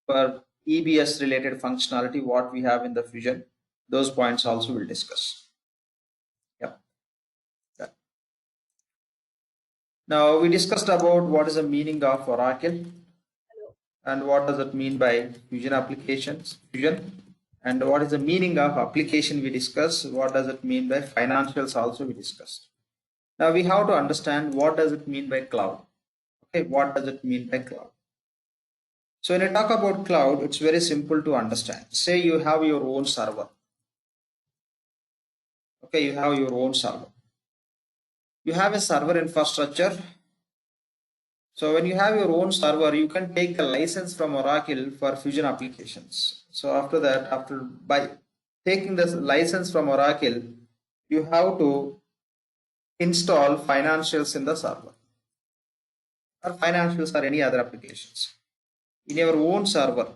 for EBS related functionality, what we have in the Fusion. Those points also we'll discuss. Yep. Yeah. Now we discussed about what is the meaning of Oracle and what does it mean by Fusion applications, Fusion, and what is the meaning of application we discussed, what does it mean by financials also we discussed. Now we have to understand what does it mean by cloud. Okay, what does it mean by cloud? So when I talk about cloud, it's very simple to understand. Say you have your own server. Okay, you have your own server. You have a server infrastructure. So when you have your own server, you can take the license from Oracle for Fusion applications. So after that, by taking the license from Oracle, you have to install financials in the server, or financials or any other applications in your own server.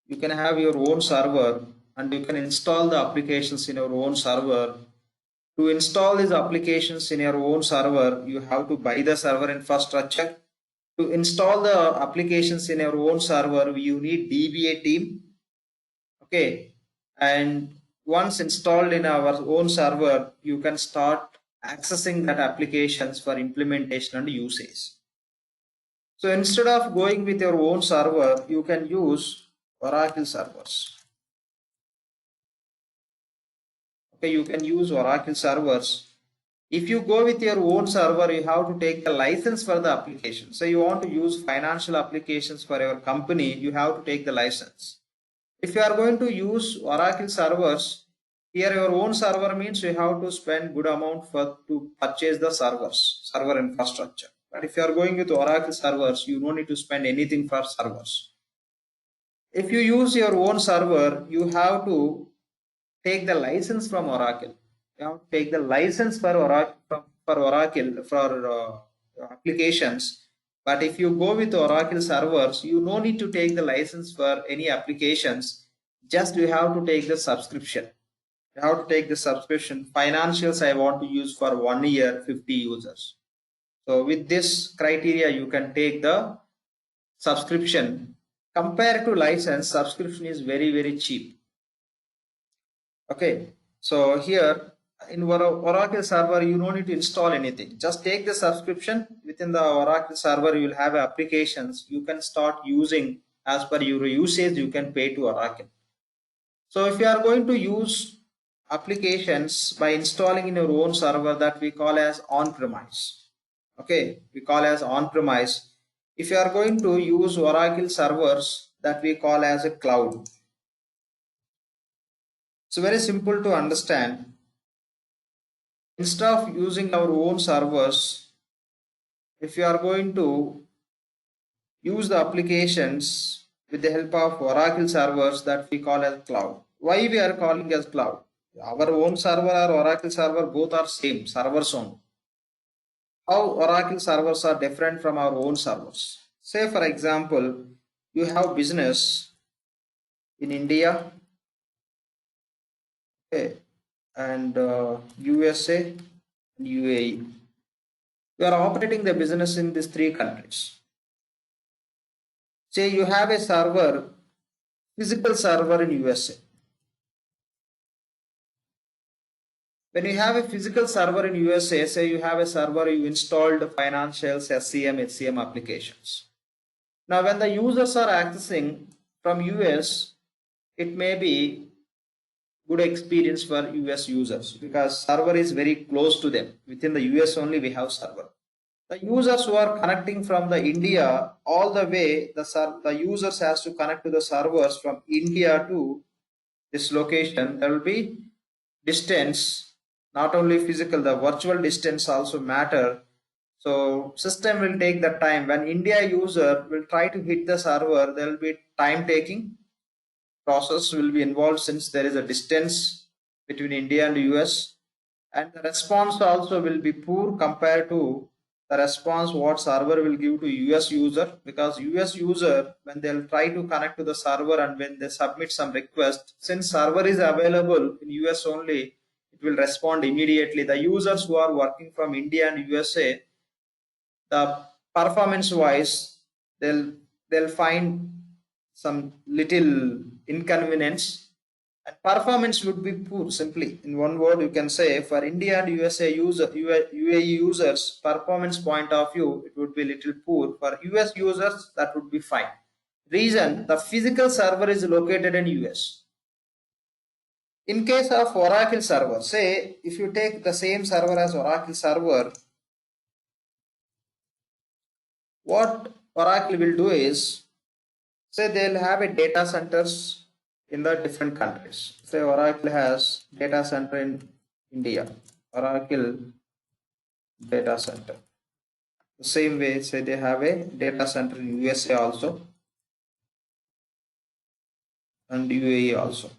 You can have your own server and you can install the applications in your own server. To install these applications in your own server, you have to buy the server infrastructure. To install the applications in your own server, you need DBA team. Okay, and once installed in our own server, you can start accessing that applications for implementation and usage. So instead of going with your own server, you can use Oracle servers. Okay, you can use Oracle servers. If you go with your own server, you have to take the license for the application. So you want to use financial applications for your company, you have to take the license. If you are going to use Oracle servers, here your own server means you have to spend good amount to purchase the server infrastructure. But if you are going with Oracle servers, you don't need to spend anything for servers. If you use your own server, you have to take the license from Oracle. You have to take the license for Oracle for applications. But if you go with Oracle servers, you no need to take the license for any applications. Just you have to take the subscription. You have to take the subscription. Financials I want to use for 1 year, 50 users. So with this criteria, you can take the subscription. Compared to license, subscription is very, very cheap. Okay, so here in Oracle server, you don't need to install anything. Just take the subscription. Within the Oracle server, you will have applications you can start using as per your usage. You can pay to Oracle. So if you are going to use applications by installing in your own server, that we call as on-premise. Okay, we call as on-premise. If you are going to use Oracle servers, that we call as a cloud. It's very simple to understand. Instead of using our own servers, if you are going to use the applications with the help of Oracle servers, that we call as cloud. Why we are calling as cloud? Our own server or Oracle server, both are same, servers only. How Oracle servers are different from our own servers? Say for example, you have business in India, okay, and USA and UAE. You are operating the business in these 3 countries. Say you have a server, physical server in USA. When you have a physical server in USA, say you have a server, you installed financials, SCM, HCM applications. Now, when the users are accessing from US, it may be good experience for US users because server is very close to them. Within the US only we have server. The users who are connecting from the India all the way, the users has to connect to the servers from India to this location. There will be distance, not only physical, the virtual distance also matter. So system will take the time. When India user will try to hit the server, there will be time taking process will be involved since there is a distance between India and US, and the response also will be poor compared to the response what server will give to US user, because US user, when they'll try to connect to the server and when they submit some request, since server is available in US only, it will respond immediately. The users who are working from India and USA, the performance wise, they'll find some little inconvenience and performance would be poor. Simply in one word you can say, for India and UAE users performance point of view, it would be little poor. For US users that would be fine. Reason, the physical server is located in US. In case of Oracle server, say if you take the same server as Oracle server, what Oracle will do is, say they'll have a data centers in the different countries. Say Oracle has data center in India, Oracle data center. The same way, say they have a data center in USA also and UAE also.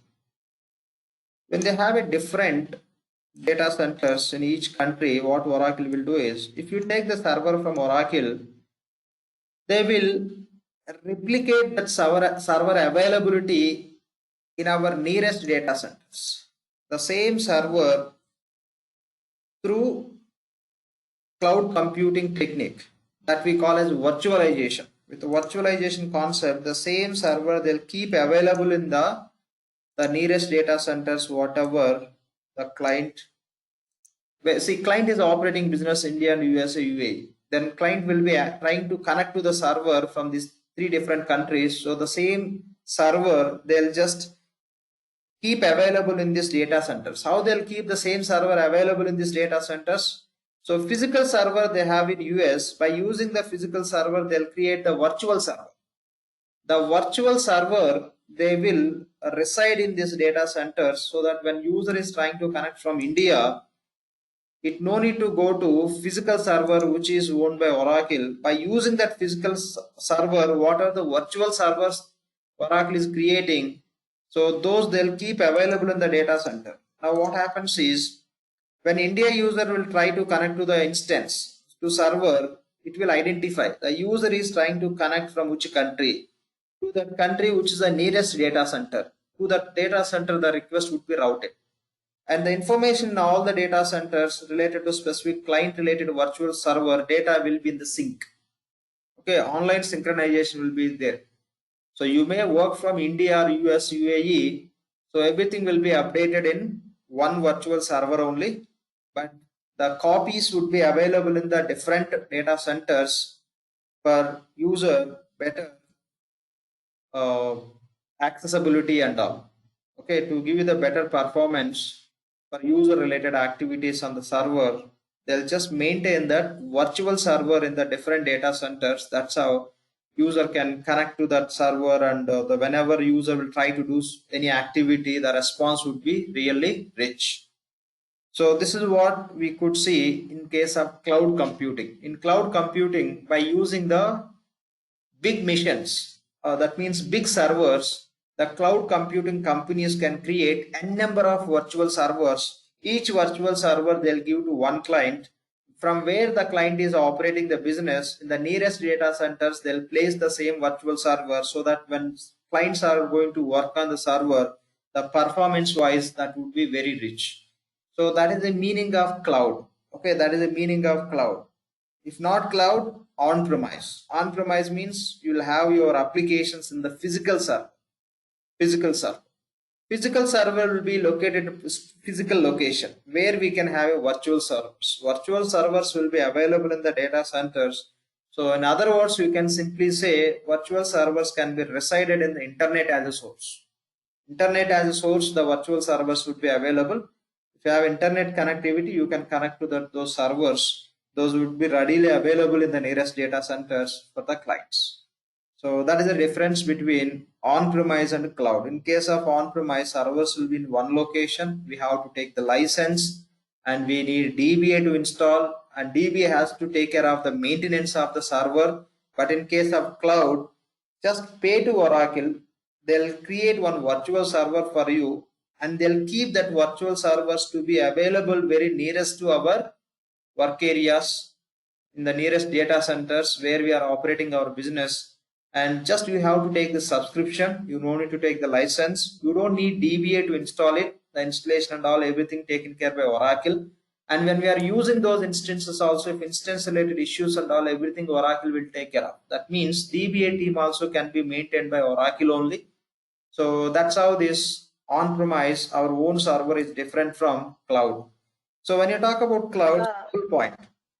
When they have a different data centers in each country, what Oracle will do is, if you take the server from Oracle, they will replicate that server availability in our nearest data centers. The same server through cloud computing technique that we call as virtualization. With the virtualization concept, the same server they'll keep available in the nearest data centers, whatever the client. See, client is operating business India and USA, UAE. Then client will be trying to connect to the server from these 3 different countries. So the same server they'll just keep available in these data centers. How they'll keep the same server available in these data centers? So physical server they have in US, by using the physical server they'll create the virtual server. The virtual server they will reside in these data centers, so that when user is trying to connect from India, it no need to go to physical server which is owned by Oracle. By using that physical server, what are the virtual servers Oracle is creating, so those they'll keep available in the data center. Now what happens is, when India user will try to connect to the instance to server, it will identify the user is trying to connect from which country, to that country which is the nearest data center. To that data center the request would be routed, and the information in all the data centers related to specific client related virtual server data will be in the sync. Okay, online synchronization will be there. So you may work from India or US, UAE, so everything will be updated in one virtual server only, but the copies would be available in the different data centers for user better accessibility and all. Okay, to give you the better performance for user related activities on the server, they'll just maintain that virtual server in the different data centers. That's how user can connect to that server, and whenever user will try to do any activity, the response would be really rich. So this is what we could see in case of cloud computing. In cloud computing, by using the big machines, that means big servers, the cloud computing companies can create n number of virtual servers. Each virtual server they'll give to one client. From where the client is operating the business, in the nearest data centers, they'll place the same virtual server, so that when clients are going to work on the server, the performance wise that would be very rich. So that is the meaning of cloud. Okay, that is the meaning of cloud. If not cloud, on-premise. On-premise means you will have your applications in the physical server. Physical server will be located in physical location where we can have a virtual servers. Virtual servers will be available in the data centers. So in other words, you can simply say virtual servers can be resided in the internet as a source. Internet as a source, the virtual servers would be available. If you have internet connectivity, you can connect to those servers. Those would be readily available in the nearest data centers for the clients. So that is the difference between on-premise and cloud. In case of on-premise, servers will be in one location. We have to take the license and we need DBA to install, and DBA has to take care of the maintenance of the server. But in case of cloud, just pay to Oracle. They'll create one virtual server for you and they'll keep that virtual servers to be available very nearest to our work areas, in the nearest data centers where we are operating our business. And just you have to take the subscription. You don't need to take the license. You don't need DBA to install it. The installation and all, everything taken care by Oracle. And when we are using those instances also, if instance related issues and all, everything Oracle will take care of. That means DBA team also can be maintained by Oracle only. So that's how this on-premise, our own server, is different from cloud. So when you talk about cloud, full point.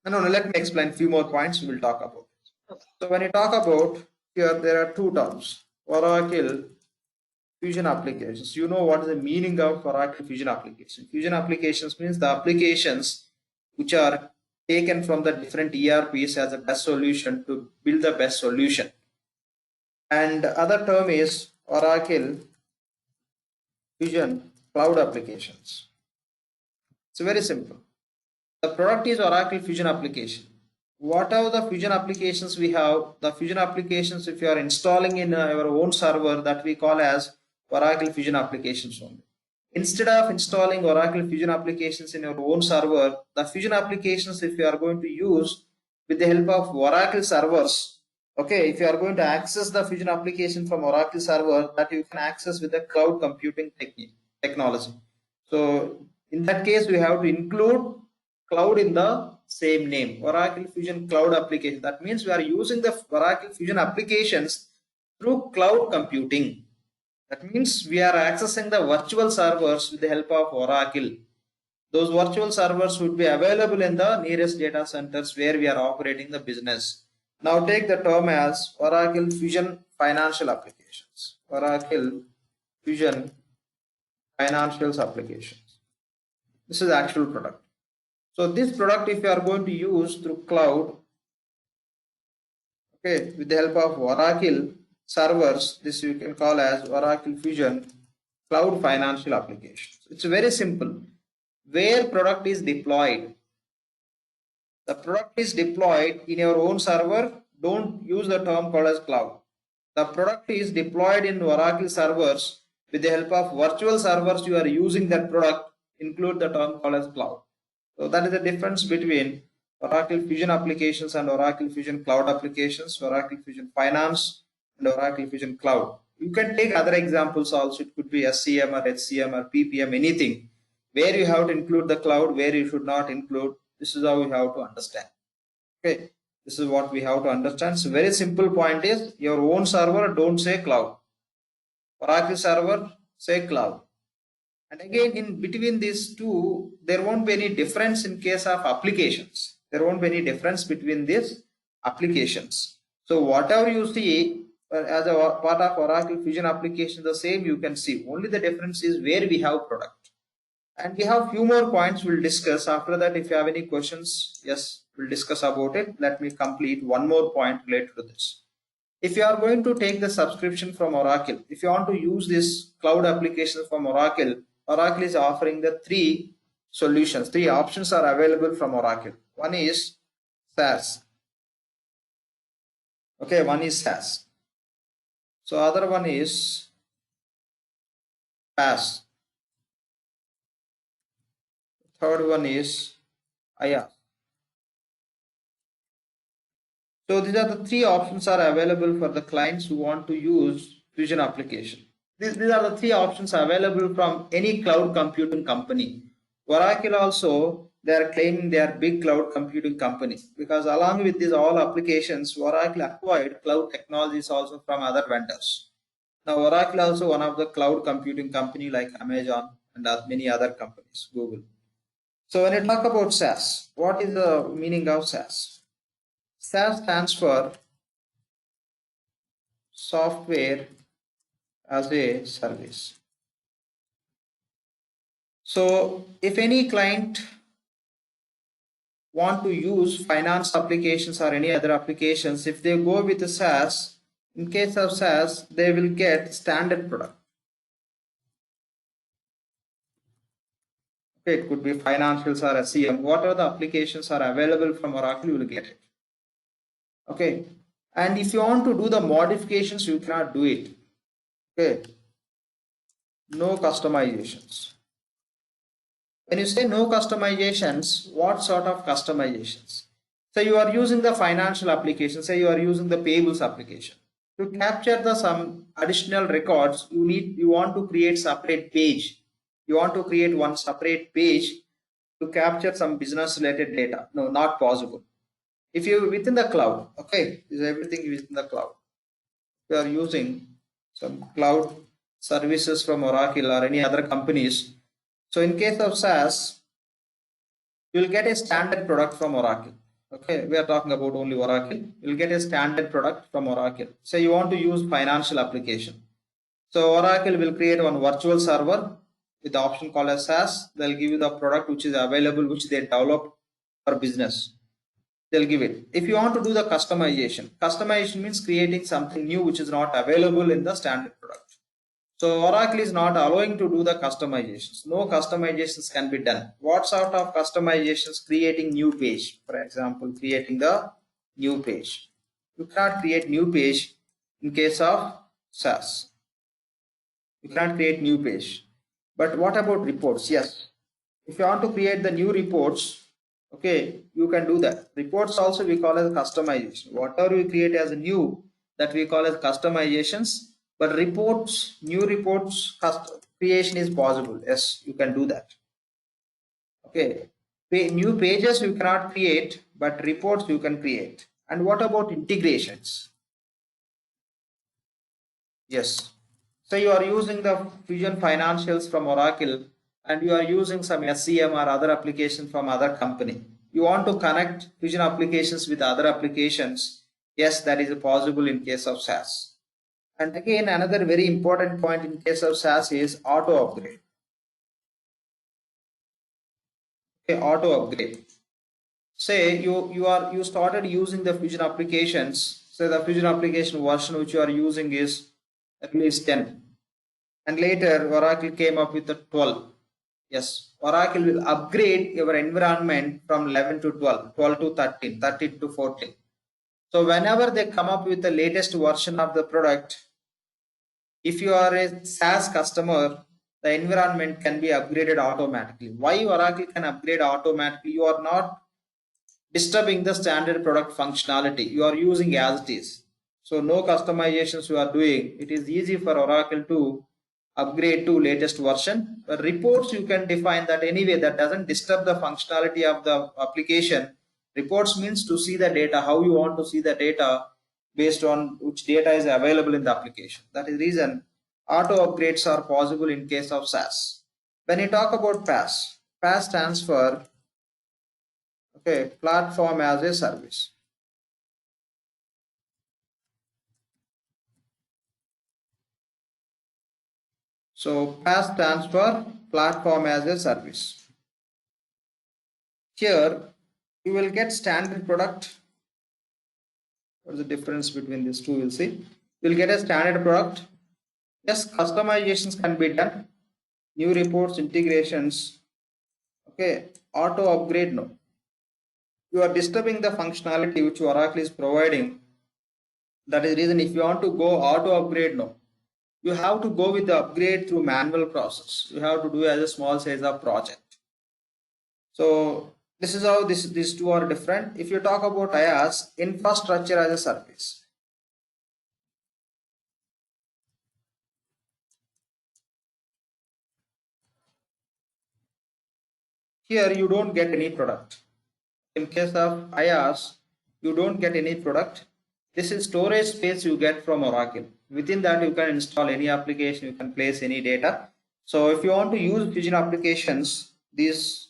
No, let me explain a few more points we will talk about. So when you talk about here, there are two terms: Oracle Fusion Applications. You know what is the meaning of Oracle Fusion Applications. Fusion Applications means the applications which are taken from the different ERPs as a best solution to build the best solution. And the other term is Oracle Fusion Cloud Applications. It's very simple. The product is Oracle Fusion Application. What are the Fusion applications we have? The Fusion applications, if you are installing in your own server, that we call as Oracle Fusion Applications only. Instead of installing Oracle Fusion applications in your own server, the Fusion applications, if you are going to use with the help of Oracle servers, okay, if you are going to access the Fusion application from Oracle server, that you can access with the cloud computing technology. So in that case, we have to include cloud in the same name, Oracle Fusion Cloud Application. That means we are using the Oracle Fusion applications through cloud computing. That means we are accessing the virtual servers with the help of Oracle. Those virtual servers would be available in the nearest data centers where we are operating the business. Now take the term as Oracle Fusion Financial Applications. Oracle Fusion Financials Applications. This is the actual product. So this product, if you are going to use through cloud, okay, with the help of Oracle servers, this you can call as Oracle Fusion Cloud Financial Applications. It's very simple. Where product is deployed, the product is deployed in your own server, don't use the term called as cloud. The product is deployed in Oracle servers with the help of virtual servers. You are using that product, include the term called as cloud. So that is the difference between Oracle Fusion Applications and Oracle Fusion Cloud Applications, Oracle Fusion Finance and Oracle Fusion Cloud. You can take other examples also. It could be SCM or HCM or PPM, anything where you have to include the cloud, where you should not include. This is how we have to understand. Okay, this is what we have to understand. So very simple point is your own server, don't say cloud. Oracle server, say cloud. And again, in between these two, there won't be any difference in case of applications. There won't be any difference between these applications. So whatever you see as a part of Oracle Fusion application, the same you can see. Only the difference is where we have product. And we have few more points we'll discuss. After that, if you have any questions, yes, we'll discuss about it. Let me complete one more point related to this. If you are going to take the subscription from Oracle, if you want to use this cloud application from Oracle, Oracle is offering the three solutions. Three options are available from Oracle. One is SaaS. Okay, one is SaaS. So other one is PaaS. Third one is IaaS. So these are the three options are available for the clients who want to use Fusion application. These are the three options available from any cloud computing company. Oracle also, they are claiming they are big cloud computing company, because along with these all applications, Oracle acquired cloud technologies also from other vendors. Now Oracle also one of the cloud computing company like Amazon and many other companies, Google. So when you talk about SaaS, what is the meaning of SaaS? SaaS stands for software as a service. So if any client want to use finance applications or any other applications, if they go with the SaaS, in case of SaaS, they will get standard product. Okay, it could be financials or SCM. Whatever the applications are available from Oracle, you will get it. Okay, and if you want to do the modifications, you cannot do it. Okay, no customizations. When you say no customizations, what sort of customizations? So you are using the financial application, say you are using the payables application. To capture the some additional records, you want to create separate page. You want to create one separate page to capture some business related data. No, not possible. If you within the cloud, okay, is everything within the cloud. You are using some cloud services from Oracle or any other companies. So in case of SaaS, you will get a standard product from Oracle. Okay, we are talking about only Oracle. You will get a standard product from Oracle. Say you want to use financial application. So Oracle will create one virtual server with the option called as SaaS. They'll give you the product which is available, which they develop for business. They'll give it. If you want to do the customization means creating something new which is not available in the standard product. So Oracle is not allowing to do the customizations. No customizations can be done. What sort of customizations? Creating new page. For example, creating the new page. You cannot create new page in case of SaaS. You cannot create new page. But what about reports? Yes. If you want to create the new reports, okay, you can do that. Reports also we call as customization. Whatever we create as a new, that we call as customizations. But reports, new reports creation is possible. Yes, you can do that. Okay, new pages you cannot create, but reports you can create. And what about integrations? Yes. So you are using the Fusion Financials from Oracle and you are using some SCM or other application from other company. You want to connect Fusion applications with other applications. Yes, that is possible in case of SaaS. And again, another very important point in case of SaaS is auto upgrade. Okay, auto upgrade. Say you started using the Fusion applications. Say the Fusion application version which you are using is at least 10. And later Oracle came up with the 12. Yes, Oracle will upgrade your environment from 11 to 12, 12 to 13, 13 to 14. So whenever they come up with the latest version of the product, if you are a SaaS customer, the environment can be upgraded automatically. Why Oracle can upgrade automatically? You are not disturbing the standard product functionality. You are using as it is. So no customizations you are doing. It is easy for Oracle to upgrade to latest version. But reports you can define that anyway, that doesn't disturb the functionality of the application. Reports means to see the data, how you want to see the data based on which data is available in the application. That is the reason auto upgrades are possible in case of SaaS. When you talk about PaaS, PaaS stands for platform as a service. So PaaS stands for platform as a service. Here you will get standard product. What's the difference between these two? We'll see. You'll get a standard product. Yes, customizations can be done. New reports, integrations. Okay, auto upgrade, no. You are disturbing the functionality which Oracle is providing. That is the reason if you want to go auto upgrade, no. You have to go with the upgrade through manual process. You have to do as a small size of project. So this is how these two are different. If you talk about IaaS, infrastructure as a service. Here you don't get any product. In case of IaaS, you don't get any product. This is storage space you get from Oracle. Within that, you can install any application, you can place any data. So if you want to use Fusion applications, these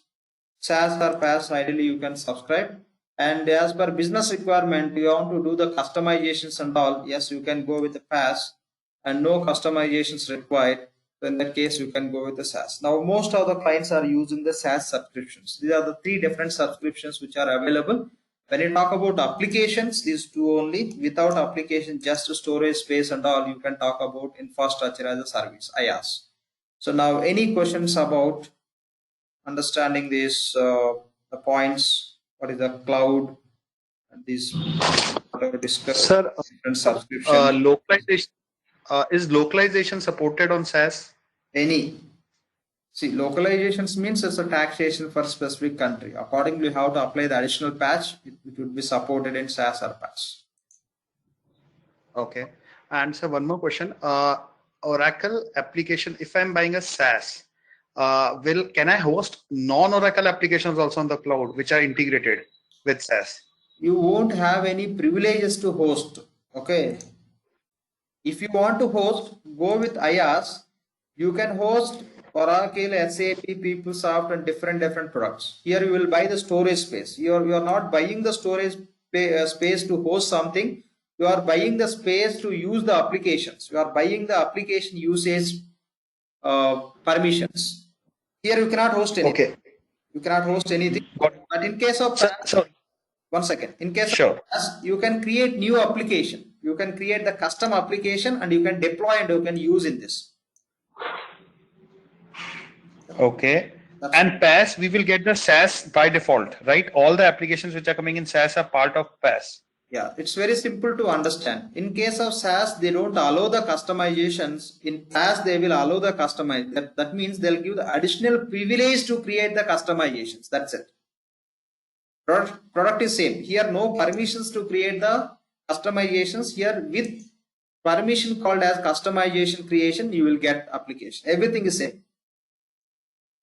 SaaS or PaaS, ideally you can subscribe. And as per business requirement, you want to do the customizations and all, yes, you can go with the PaaS, and no customizations required. So in that case, you can go with the SaaS. Now, most of the clients are using the SaaS subscriptions. These are the 3 different subscriptions which are available. When you talk about applications, these 2 only. Without application, just storage space and all, you can talk about infrastructure as a service, IaaS. So now, any questions about understanding these the points? What is the cloud? And these whatever discuss Sir, different subscription. localization is localization supported on SaaS? Any. See, localizations means it's a taxation for a specific country. Accordingly, how to apply the additional patch, it would be supported in SaaS or PaaS. Okay. And sir, one more question. Oracle application, if I'm buying a SaaS, can I host non-Oracle applications also on the cloud, which are integrated with SaaS? You won't have any privileges to host. Okay. If you want to host, go with IaaS. You can host Oracle, SAP, PeopleSoft, and different products. Here you will buy the storage space. You are not buying the storage space to host something. You are buying the space to use the applications. You are buying the application usage permissions. Here you cannot host anything. Okay. You cannot host anything. But in case of one second. In case of SaaS, you can create new application. You can create the custom application and you can deploy and you can use in this. Okay. And PaaS, we will get the SaaS by default, right? All the applications which are coming in SaaS are part of PaaS. Yeah, it's very simple to understand. In case of SaaS, they don't allow the customizations. In PaaS, they will allow the customize. That means they'll give the additional privilege to create the customizations. That's it. Product is same. Here, no permissions to create the customizations. Here, with permission called as customization creation, you will get application. Everything is same.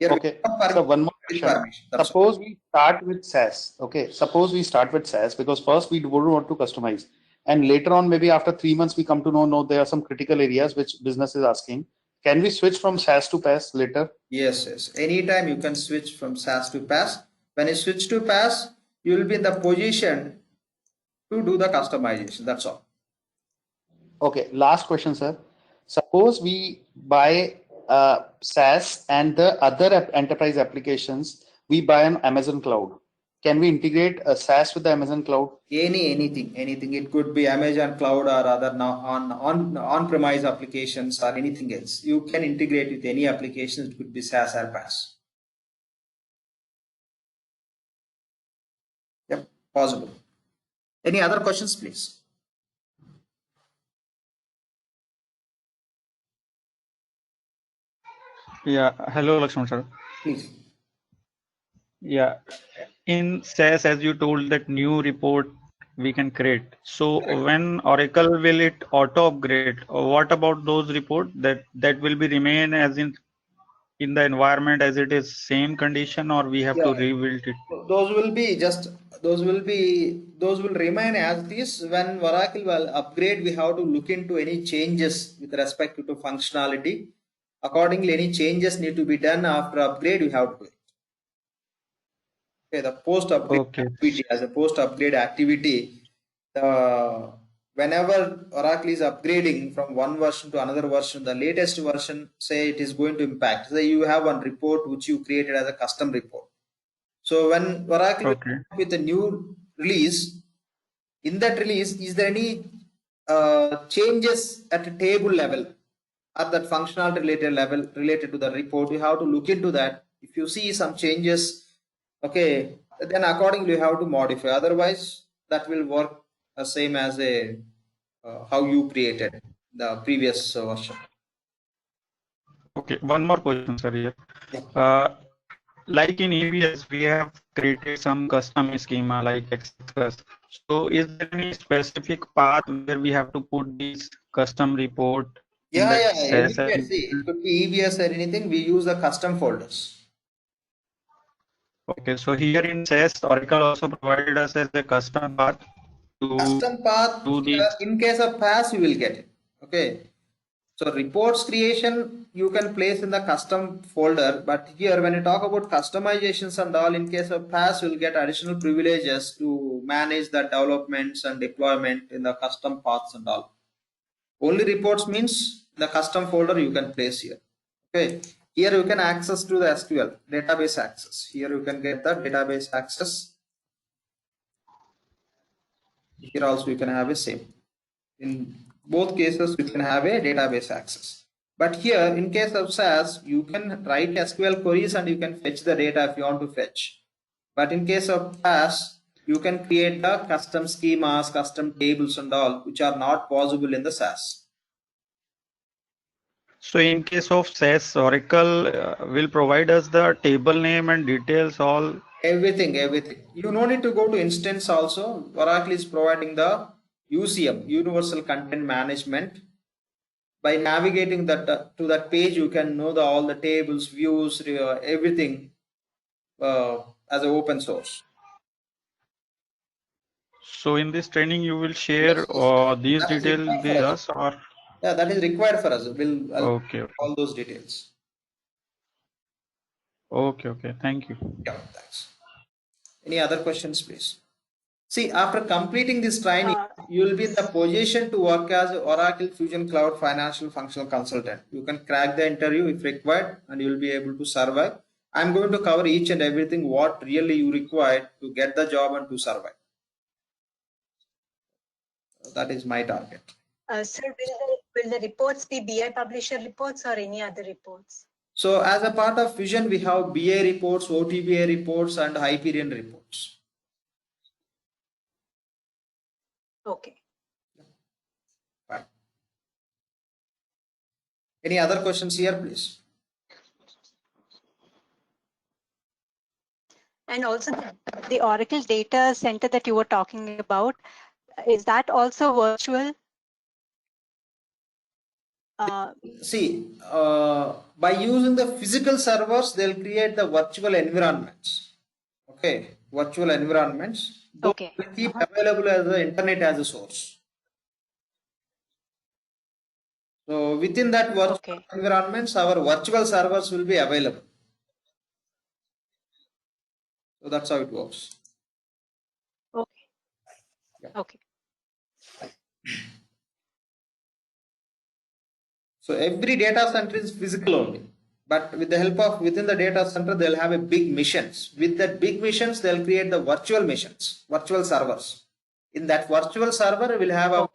Here, okay. So one more question. Suppose we start with SaaS. Okay. Suppose we start with SaaS because first we don't want to customize. And later on, maybe after 3 months, we come to know, no, there are some critical areas which business is asking. Can we switch from SaaS to PaaS later? Yes. Anytime you can switch from SaaS to PaaS. When you switch to PaaS, you will be in the position to do the customization. That's all. Okay. Last question, sir. Suppose we buy SaaS and the other enterprise applications we buy on Amazon Cloud. Can we integrate a SaaS with the Amazon Cloud? Anything. It could be Amazon Cloud or other on-premise applications or anything else. You can integrate with any application. It could be SaaS or PaaS. Yep, possible. Any other questions, please? Yeah, hello Lakshman sir. Please. Yeah, in SaaS, as you told, that new report we can create. So when Oracle will it auto upgrade? What about those reports that will be remain as in the environment as it is same condition, or we have to rebuild it? Those will remain as this. When Oracle will upgrade, we have to look into any changes with respect to functionality. Accordingly, any changes need to be done after upgrade. We have to do it. Okay, the post-upgrade activity, as a post-upgrade activity, whenever Oracle is upgrading from one version to another version, the latest version, say it is going to impact. Say you have one report which you created as a custom report. So when Oracle will come up with a new release, in that release, is there any changes at a table level or that functionality related level related to the report? You have to look into that. If you see some changes, okay, then accordingly you have to modify. Otherwise, that will work the same as how you created the previous version. Okay, one more question, sir. Here, like in EBS, we have created some custom schema like Access. So, is there any specific path where we have to put this custom report? It could be EBS or anything. We use the custom folders. Okay, so here in SaaS, Oracle also provided us as a custom path to custom path. In case of PaaS, you will get it. Okay. So reports creation you can place in the custom folder, but here when you talk about customizations and all, in case of PaaS, you'll get additional privileges to manage the developments and deployment in the custom paths and all. Only reports means the custom folder you can place here. Okay. Here you can access to the SQL database access. Here you can get the database access. Here also you can have a same. In both cases, you can have a database access. But here, in case of SAS, you can write SQL queries and you can fetch the data if you want to fetch. But in case of PaaS, you can create the custom schemas, custom tables and all, which are not possible in the SAS. So in case of SAS, Oracle will provide us the table name and details all. Everything. You no need to go to instance also. Oracle is providing the UCM, Universal Content Management. By navigating that to that page, you can know all the tables, views, everything as an open source. So in this training, you will share these details with us, or? Yeah, that is required for us. I'll Okay. all those details. Okay. Thank you. Yeah, thanks. Any other questions, please? See, after completing this training, you will be in the position to work as Oracle Fusion Cloud Financial Functional Consultant. You can crack the interview if required, and you will be able to survive. I'm going to cover each and everything what really you require to get the job and to survive. That is my target. Sir, will the reports be BI Publisher reports or any other reports? So as a part of Fusion, we have BA reports, OTBA reports, and Hyperion reports. Okay. Fine. Any other questions here, please? And also the Oracle data center that you were talking about, is that also virtual? See, by using the physical servers, they'll create the virtual environments. Okay, virtual environments. Okay. Will keep available as the internet as a source. So within that virtual environments, our virtual servers will be available. So that's how it works. Okay. Yeah. Okay. So every data center is physical only, but with the help of within the data center, they'll have a big missions. With that big missions, they'll create the virtual missions, virtual servers. In that virtual server, we'll have a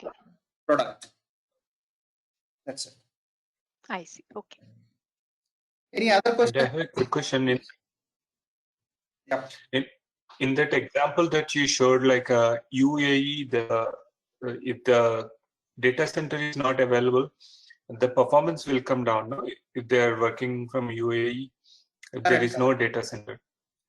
product. That's it. I see. Okay. Any other question? I have a quick question. In that example that you showed, like UAE, if the data center is not available, the performance will come down, no? If they are working from UAE, if there is no data center.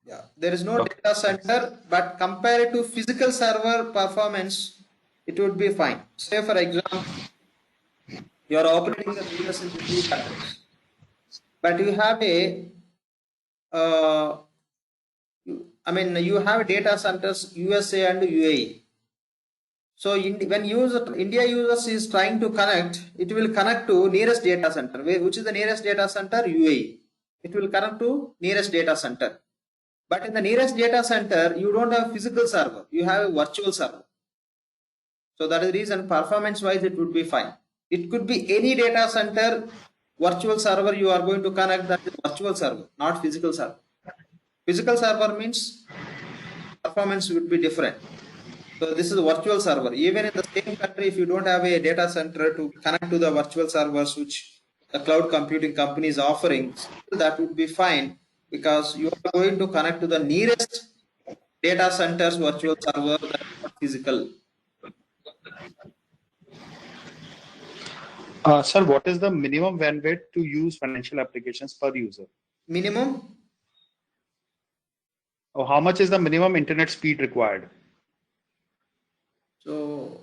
Yeah, there is no data center, but compared to physical server performance, it would be fine. Say for example, you are operating the business in 2 countries, but you have you have data centers USA and UAE. So when India users is trying to connect, it will connect to nearest data center. Which is the nearest data center? UAE. It will connect to nearest data center. But in the nearest data center, you don't have physical server. You have a virtual server. So that is the reason performance wise it would be fine. It could be any data center virtual server you are going to connect, that is virtual server, not physical server. Physical server means performance would be different. So this is a virtual server. Even in the same country, if you don't have a data center to connect to the virtual servers which the cloud computing company is offering, that would be fine, because you are going to connect to the nearest data centers virtual server, that is not physical. Sir, what is the minimum bandwidth to use financial applications per user? Minimum? Or how much is the minimum internet speed required? So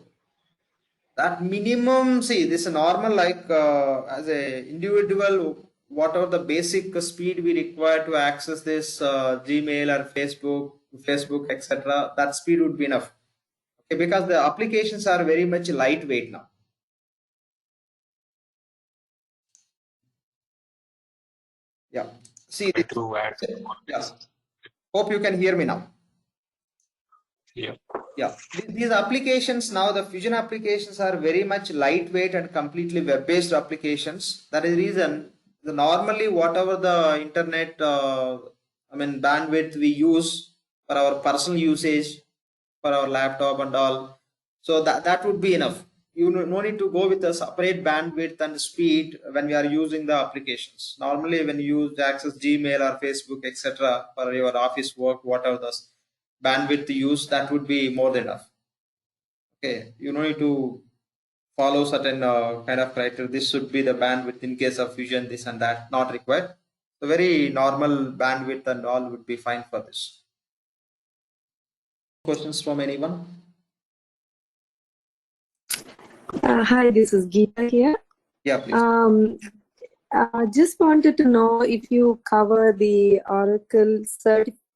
that minimum, see, this is normal, like as a individual, whatever the basic speed we require to access this Gmail or Facebook, etc., that speed would be enough. Okay, because the applications are very much lightweight now. See, try to add. yeah. Hope you can hear me now. Yeah. Yeah, these applications now, the Fusion applications are very much lightweight and completely web-based applications. That is the reason normally whatever the internet, bandwidth we use for our personal usage, for our laptop and all, so that would be enough. You no need to go with a separate bandwidth and speed when we are using the applications. Normally, when you use access Gmail or Facebook, etc., for your office work, whatever the bandwidth use, that would be more than enough. Okay, you don't need to follow certain kind of criteria. This should be the bandwidth in case of Fusion, this and that, not required. So very normal bandwidth and all would be fine for this. Questions from anyone? Hi, this is Geeta here. Yeah, please. I just wanted to know if you cover the Oracle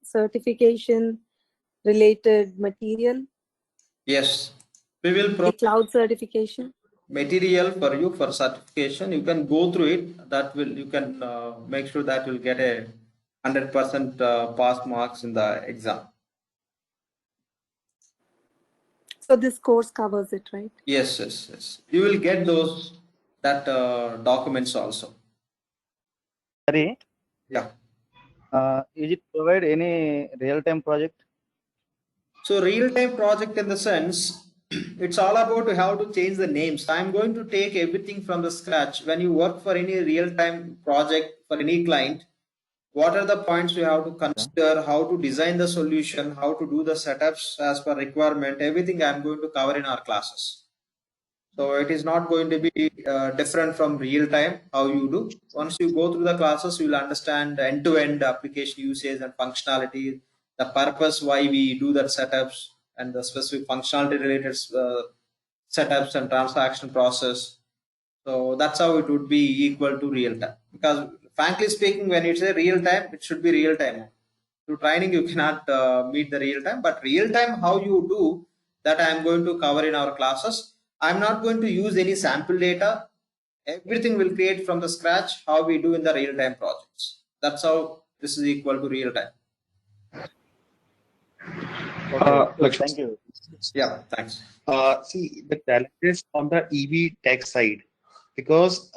certification related material. Yes, we will The provide cloud certification. material for you for certification. You can go through it. That will, you can make sure that you'll get a 100% pass marks in the exam. So this course covers it, right? Yes, yes, yes. You will get those documents also. Sorry. Yeah. Is it provide any real-time project? So real-time project in the sense, it's all about how to change the names. I'm going to take everything from the scratch. When you work for any real-time project for any client, what are the points you have to consider, how to design the solution, how to do the setups as per requirement, everything I'm going to cover in our classes. So it is not going to be different from real time, how you do. Once you go through the classes, you will understand end-to-end application usage and functionality, the purpose why we do that setups, and the specific functionality related setups and transaction process. So that's how it would be equal to real time. Because frankly speaking, when it's a real time, it should be real time. Through training, you cannot meet the real time, but real time, how you do that, I am going to cover in our classes. I'm not going to use any sample data. Everything will create from the scratch, how we do in the real time projects. That's how this is equal to real time. Okay, Thank you. Yeah, thanks. See, the challenges on the EB tech side, because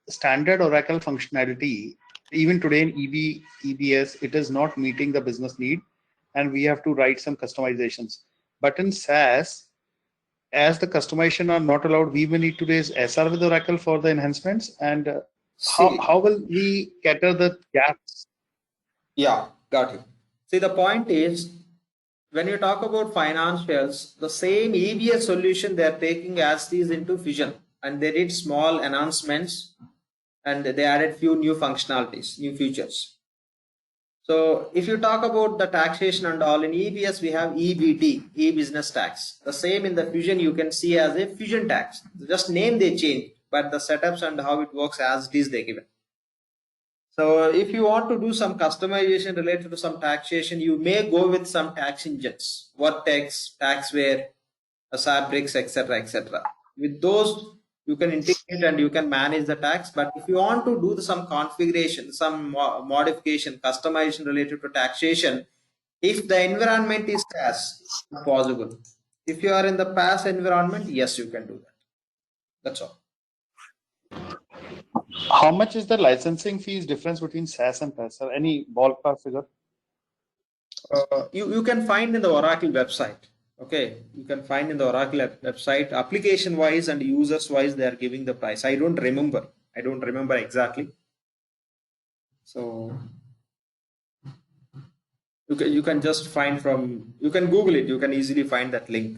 standard Oracle functionality, even today in EBS, it is not meeting the business need, and we have to write some customizations. But in SaaS, as the customization are not allowed, we will need to raise SR with Oracle for the enhancements. And how will we cater the gaps? Yeah, got it. See, the point is, when you talk about financials, the same EBS solution they are taking as these into Fusion, and they did small enhancements, and they added few new functionalities, new features. So if you talk about the taxation and all, in EBS we have EBT, e-business tax. The same in the Fusion you can see as a Fusion tax. Just name they change, but the setups and how it works as it is they given. So if you want to do some customization related to some taxation, you may go with some tax engines, Vertex, Taxware, Sabrix, etc., etc. With those, you can integrate and you can manage the tax. But if you want to do some configuration, some modification, customization related to taxation, if the environment is SaaS, it's possible. If you are in the PaaS environment, yes, you can do that. That's all. How much is the licensing fees difference between SaaS and PaaS? Or any ballpark figure? You can find in the Oracle website. Okay, you can find in the Oracle website, application wise and users wise, they are giving the price. I don't remember exactly. So you can just find from, you can Google it, you can easily find that link.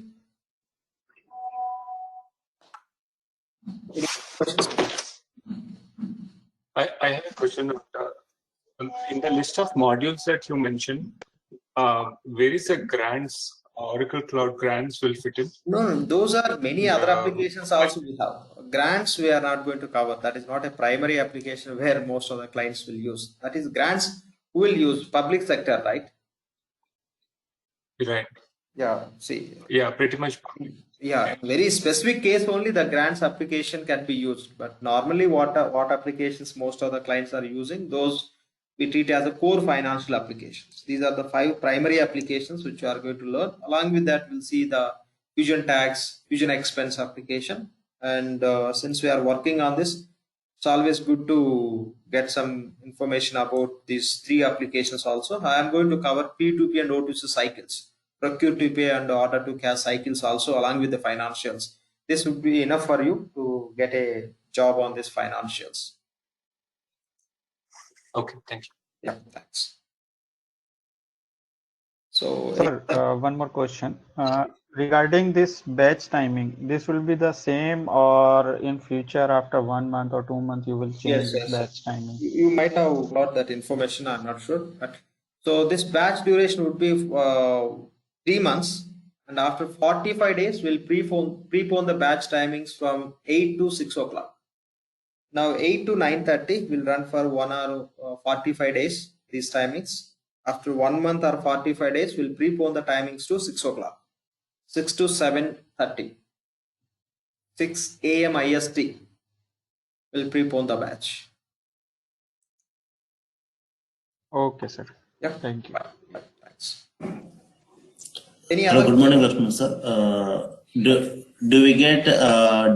Any questions? I have a question. In the list of modules that you mentioned, where is the grants, Oracle Cloud grants will fit in? No, those are many other applications also we have. Grants we are not going to cover. That is not a primary application where most of the clients will use. That is grants who will use public sector, right? Right. Yeah, see. Yeah, pretty much. Yeah, very specific case only the grants application can be used. But normally what applications most of the clients are using, those we treat as a core financial applications. These are the 5 primary applications which you are going to learn. Along with that, we'll see the Fusion Tax, Fusion Expense application. And since we are working on this, it's always good to get some information about these 3 applications also. I am going to cover P2P and O2C cycles, procure to pay and order to cash cycles also, along with the financials. This would be enough for you to get a job on this financials. Okay, thank you. Yeah, thanks. So, Sir, one more question. Regarding this batch timing, this will be the same, or in future after 1 month or 2 months you will change yes, batch timing? you might have got that information. I'm not sure, but so this batch duration would be 3 months, and after 45 days, we'll prepone the batch timings from 8 to 6 o'clock. Now 8 to 9:30 will run for 1 hour 45 days. These timings. After 1 month or 45 days, we'll prepone the timings to 6 o'clock. 6 to 7:30. 6 a.m. IST will prepone the batch. Okay, sir. Yeah. Thank you. Bye. Thanks. Any Hello, other good morning, Lakshman sir. Do we get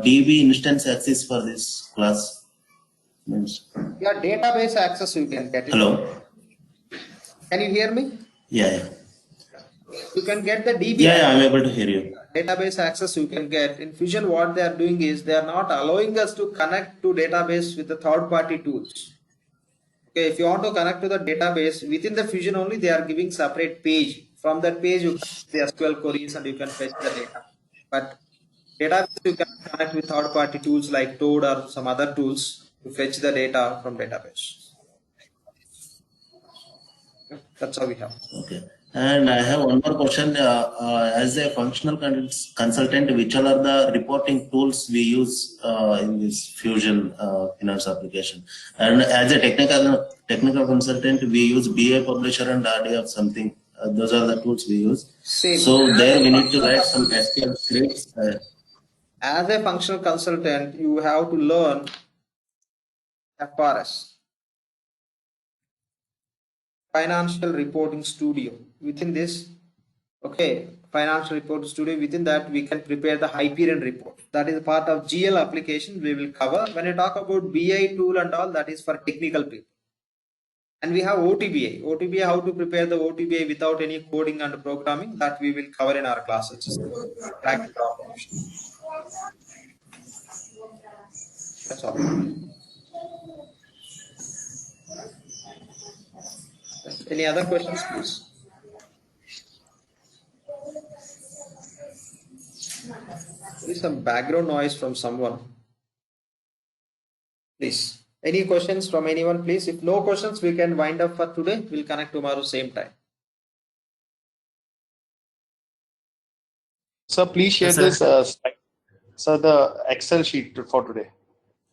DB instance access for this class? Yeah, database access you can get it. Hello. Can you hear me? Yeah. You can get the DB. Yeah, I'm able to hear you. Database access you can get. In Fusion, what they are doing is they are not allowing us to connect to database with the third-party tools. Okay, if you want to connect to the database within the Fusion only, they are giving separate page. From that page, you can the SQL queries and you can fetch the data. But database you can connect with third-party tools like Toad or some other tools to fetch the data from database. That's all we have. Okay. And I have one more question. As a functional consultant, which all are the reporting tools we use in this Fusion finance application? And as a technical consultant, we use BI Publisher and RDF something. Those are the tools we use. Same. So there we need to write some SQL scripts. As a functional consultant, you have to learn FRS, Financial Reporting Studio. Within this, okay, Financial Reporting Studio, within that we can prepare the Hyperion report. That is part of GL application we will cover. When I talk about BI tool and all, that is for technical people. And we have OTBI. OTBI, how to prepare the OTBI without any coding and programming, that we will cover in our classes. That's all. Any other questions, please? There is some background noise from someone. Please. Any questions from anyone, please? If no questions, we can wind up for today. We'll connect tomorrow same time. Sir, please share this, the Excel sheet for today.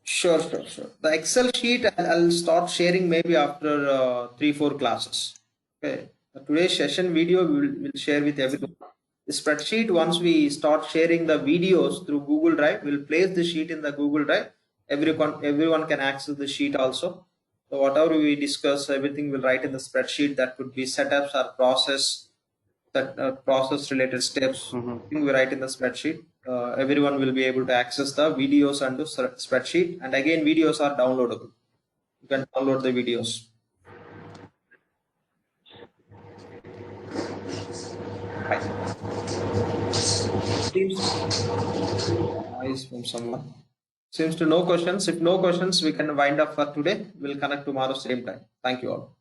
Sure. The Excel sheet I'll start sharing maybe after 3-4 classes. Okay. Today's session video we'll share with everyone. The spreadsheet, once we start sharing the videos through Google Drive, we'll place the sheet in the Google Drive. Everyone can access the sheet also. So whatever we discuss, everything we'll write in the spreadsheet. That could be setups or process, that process related steps. We write in the spreadsheet. Everyone will be able to access the videos and the spreadsheet. And again, videos are downloadable. You can download the videos. Noise from someone. Seems to no questions. If no questions, we can wind up for today. We'll connect tomorrow same time. Thank you all.